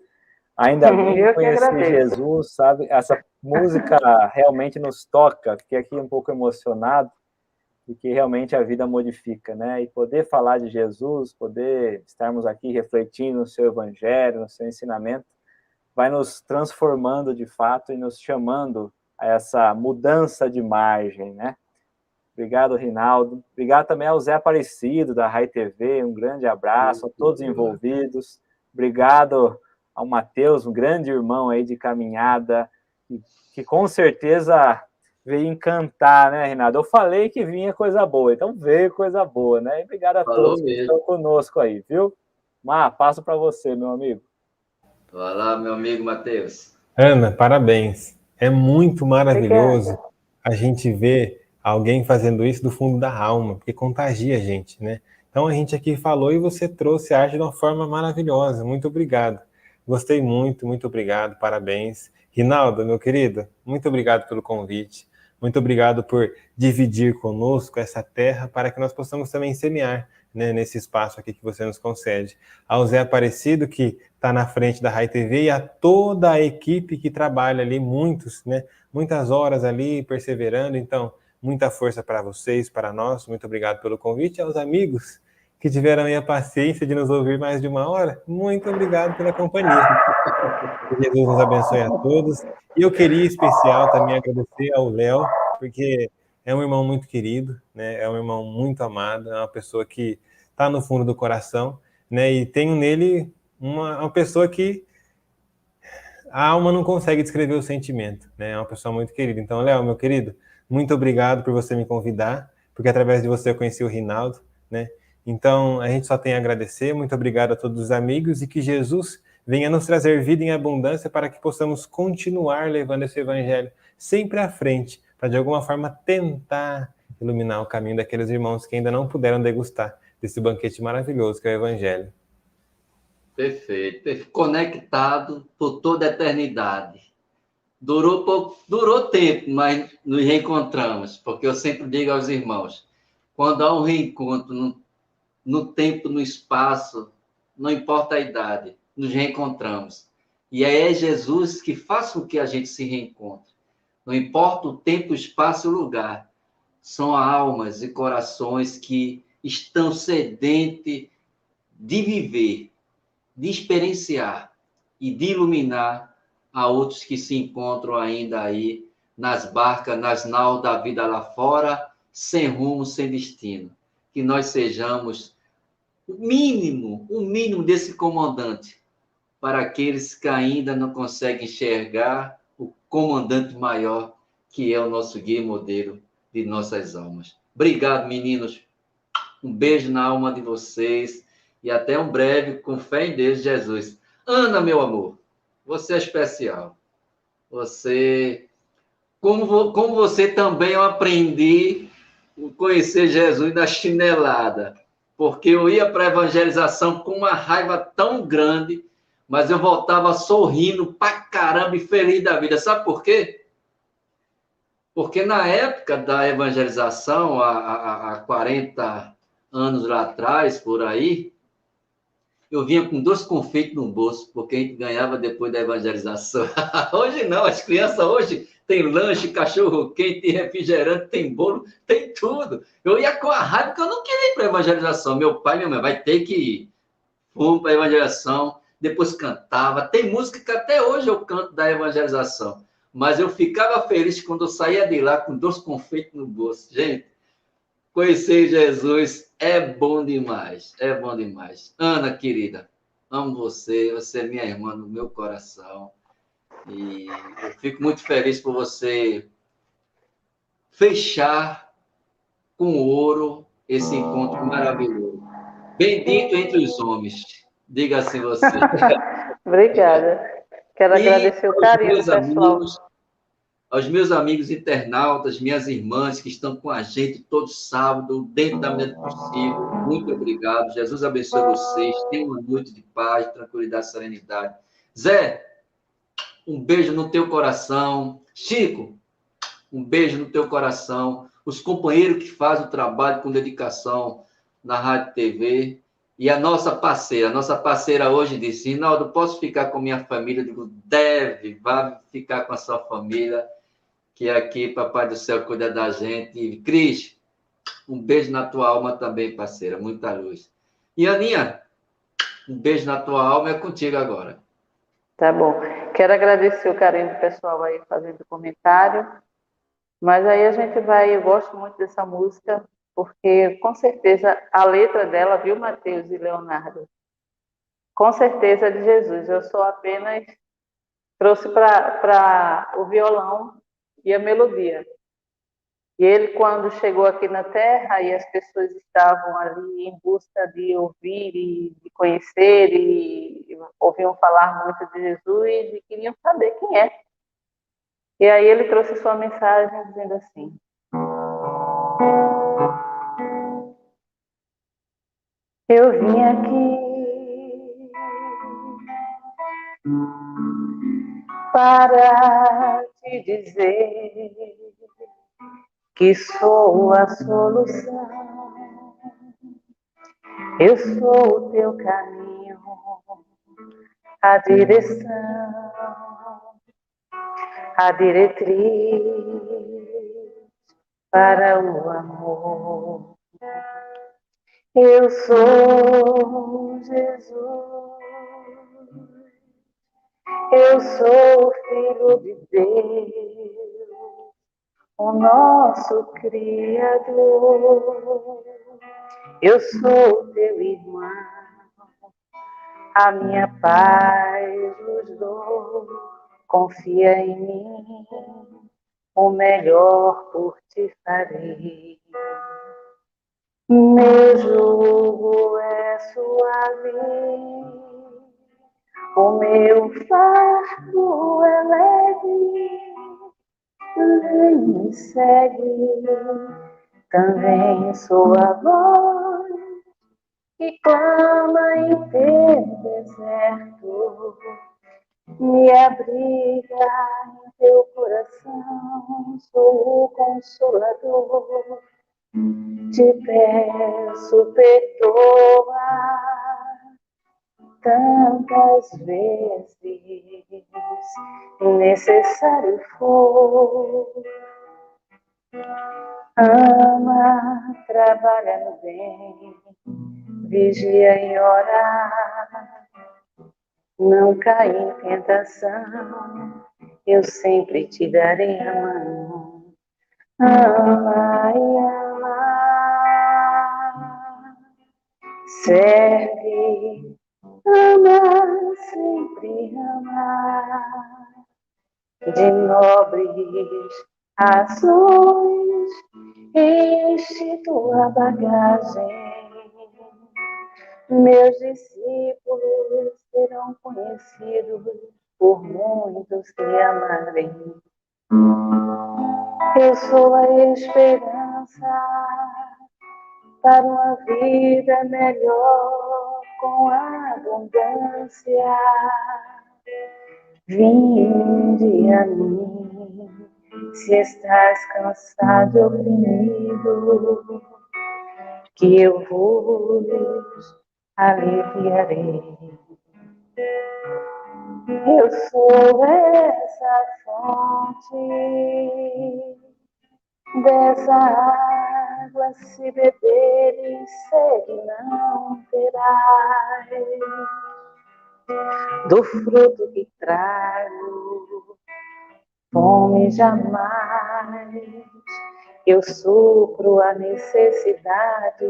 Ainda bem Eu que conheci agradeço. Jesus, sabe? Essa música realmente nos toca. Fiquei aqui um pouco emocionado, porque realmente a vida modifica, né? E poder falar de Jesus, poder estarmos aqui refletindo no seu evangelho, no seu ensinamento, vai nos transformando de fato e nos chamando a essa mudança de margem, né? Obrigado, Rinaldo. Obrigado também ao Zé Aparecido, da Rai TV. Um grande abraço a todos envolvidos. Obrigado ao Matheus, um grande irmão aí de caminhada, que com certeza veio encantar, né, Rinaldo? Eu falei que vinha coisa boa, então veio coisa boa, né? E obrigado a todos que estão conosco aí, viu? Passo para você, meu amigo. Vai lá, meu amigo Matheus. Ana, parabéns. É muito maravilhoso a gente ver alguém fazendo isso do fundo da alma, porque contagia a gente, né? Então a gente aqui falou e você trouxe a arte de uma forma maravilhosa. Muito obrigado. Gostei muito, muito obrigado, parabéns. Rinaldo, meu querido, muito obrigado pelo convite. Muito obrigado por dividir conosco essa terra para que nós possamos também semear, né, nesse espaço aqui que você nos concede. Ao Zé Aparecido, que está na frente da Rai TV, e a toda a equipe que trabalha ali, muitas horas ali, perseverando. Então, muita força para vocês, para nós. Muito obrigado pelo convite. Aos amigos que tiveram aí a paciência de nos ouvir mais de uma hora, muito obrigado pela companhia. Que Jesus nos abençoe a todos. E eu queria, em especial, também agradecer ao Léo, porque é um irmão muito querido, né? É um irmão muito amado, é uma pessoa que está no fundo do coração, né? E tenho nele uma pessoa que a alma não consegue descrever o sentimento, né? É uma pessoa muito querida. Então, Léo, meu querido, muito obrigado por você me convidar, porque através de você eu conheci o Rinaldo, né? Então, a gente só tem a agradecer. Muito obrigado a todos os amigos e que Jesus venha nos trazer vida em abundância para que possamos continuar levando esse evangelho sempre à frente, para de alguma forma tentar iluminar o caminho daqueles irmãos que ainda não puderam degustar desse banquete maravilhoso que é o evangelho. Perfeito. Conectado por toda a eternidade. Durou tempo, mas nos reencontramos, porque eu sempre digo aos irmãos, quando há um reencontro no tempo, no espaço, não importa a idade, nos reencontramos. E é Jesus que faz com que a gente se reencontre. Não importa o tempo, o espaço e o lugar. São almas e corações que estão sedentes de viver, de experienciar e de iluminar a outros que se encontram ainda aí nas barcas, nas naus da vida lá fora, sem rumo, sem destino. Que nós sejamos o mínimo desse comandante para aqueles que ainda não conseguem enxergar o comandante maior, que é o nosso guia e modelo de nossas almas. Obrigado, meninos. Um beijo na alma de vocês e até um breve, com fé em Deus, Jesus. Ana, meu amor, você é especial. Como você também, eu aprendi a conhecer Jesus na chinelada, porque eu ia para a evangelização com uma raiva tão grande, mas eu voltava sorrindo pra caramba e feliz da vida. Sabe por quê? Porque na época da evangelização, há 40 anos lá atrás, por aí, eu vinha com 2 confeitos no bolso, porque a gente ganhava depois da evangelização. Hoje não, as crianças hoje têm lanche, cachorro quente, refrigerante, tem bolo, tem tudo. Eu ia com a raiva, porque eu não queria ir para a evangelização. Meu pai e minha mãe vai ter que ir. Fomos para a evangelização, depois cantava. Tem música que até hoje eu canto da evangelização. Mas eu ficava feliz quando eu saía de lá com 2 confeitos no bolso. Gente, conhecer Jesus é bom demais, é bom demais. Ana, querida, amo você, você é minha irmã no meu coração. E eu fico muito feliz por você fechar com ouro esse encontro maravilhoso. Bendito entre os homens, diga assim você. Obrigada. Quero agradecer o carinho do pessoal. Aos meus amigos internautas, minhas irmãs que estão com a gente todo sábado, dentro da medida do possível, muito obrigado. Jesus abençoe vocês. Tenham uma noite de paz, tranquilidade, serenidade. Zé, um beijo no teu coração. Chico, um beijo no teu coração. Os companheiros que fazem o trabalho com dedicação na Rádio TV. E a nossa parceira hoje disse, Rinaldo, posso ficar com minha família? Eu digo, deve, vá ficar com a sua família, que aqui Papai do Céu cuida da gente. E, Cris, um beijo na tua alma também, parceira, muita luz. E Aninha, um beijo na tua alma, é contigo agora. Tá bom. Quero agradecer o carinho do pessoal aí fazendo comentário. Mas aí a gente vai, eu gosto muito dessa música, porque com certeza a letra dela, viu, Mateus e Leonardo? Com certeza é de Jesus. Eu só apenas trouxe para o violão e a melodia. E ele, quando chegou aqui na Terra e as pessoas estavam ali em busca de ouvir e de conhecer e ouviam falar muito de Jesus e queriam saber quem é. E aí ele trouxe sua mensagem dizendo assim: eu vim aqui para te dizer que sou a solução. Eu sou o teu caminho, a direção, a diretriz para o amor. Eu sou Jesus, eu sou o Filho de Deus, o nosso Criador. Eu sou o teu irmão, a minha paz vos dou. Confia em mim, o melhor por ti farei. Meu jugo é suave, o meu fardo é leve. Vem me segue, também sou a voz que clama em teu deserto. Me abriga em teu coração, sou o consolador. Te peço, perdoa tantas vezes necessário for. Ama, trabalha no bem, vigia e ora, não cai em tentação, eu sempre te darei a mão. Ama e ama, serve, ama, sempre ama, de nobres ações enche tua bagagem. Meus discípulos serão conhecidos por muitos que amarem. Eu sou a esperança para uma vida melhor com abundância. Vinde a mim, se estás cansado e oprimido, que eu vos aliviarei. Eu sou essa fonte, dessa água se beberes, sede não terás. Do fruto que trago, fome jamais. Eu supro a necessidade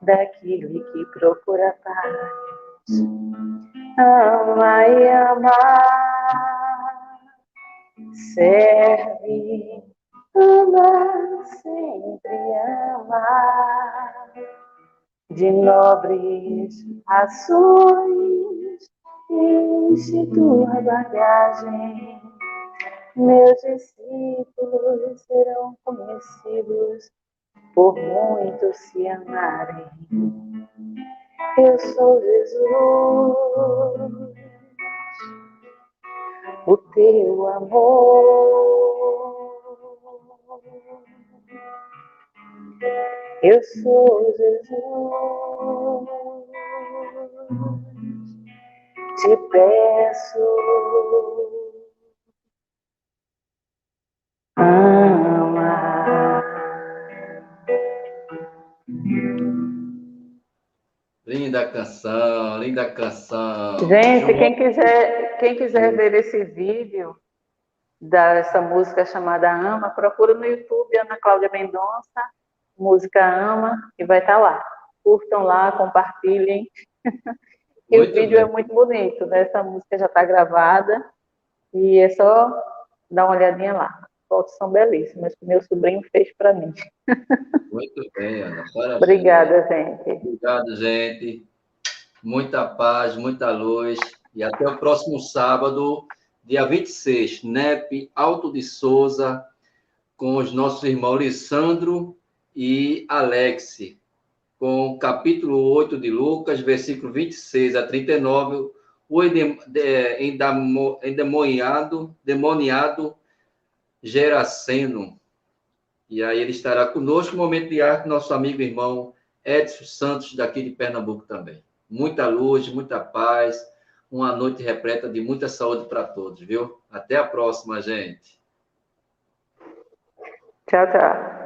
daquele que procura paz. Ama e ama, serve, ama, sempre ama, de nobres ações enche tua bagagem. Meus discípulos serão conhecidos por muitos se amarem. Eu sou Jesus, o teu amor. Eu sou Jesus, te peço, ama. Linda canção, linda canção. Gente, quem quiser ver esse vídeo dessa música chamada Ama, procura no YouTube Ana Cláudia Mendonça, música Ama, e vai estar lá. Curtam lá, compartilhem. E o vídeo é muito bonito, né? Essa música já está gravada e é só dar uma olhadinha lá. As fotos são belíssimas, que meu sobrinho fez para mim. Muito bem, Ana. Parabéns. Obrigada, gente. Obrigado, gente. Muita paz, muita luz. E até o próximo sábado, dia 26, NEP Alto de Souza, com os nossos irmãos Lissandro e Alex, com o capítulo 8 de Lucas, versículo 26 a 39, o endemoniado Geraseno. E aí ele estará conosco no momento de arte, nosso amigo e irmão Edson Santos, daqui de Pernambuco também. Muita luz, muita paz, uma noite repleta de muita saúde para todos, viu? Até a próxima, gente. Tchau, tchau.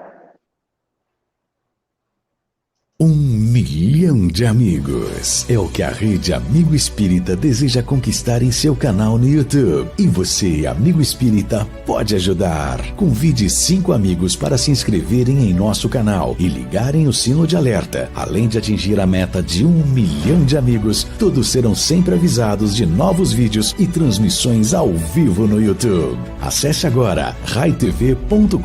1 milhão de amigos é o que a Rede Amigo Espírita deseja conquistar em seu canal no YouTube. E você, amigo espírita, pode ajudar. Convide 5 amigos para se inscreverem em nosso canal e ligarem o sino de alerta. Além de atingir a meta de 1 milhão de amigos, todos serão sempre avisados de novos vídeos e transmissões ao vivo no YouTube. Acesse agora raitv.com.br.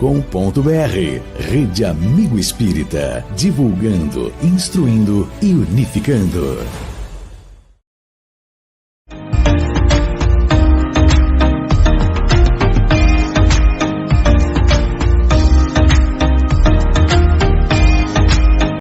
Rede Amigo Espírita, divulgando, instruindo e unificando.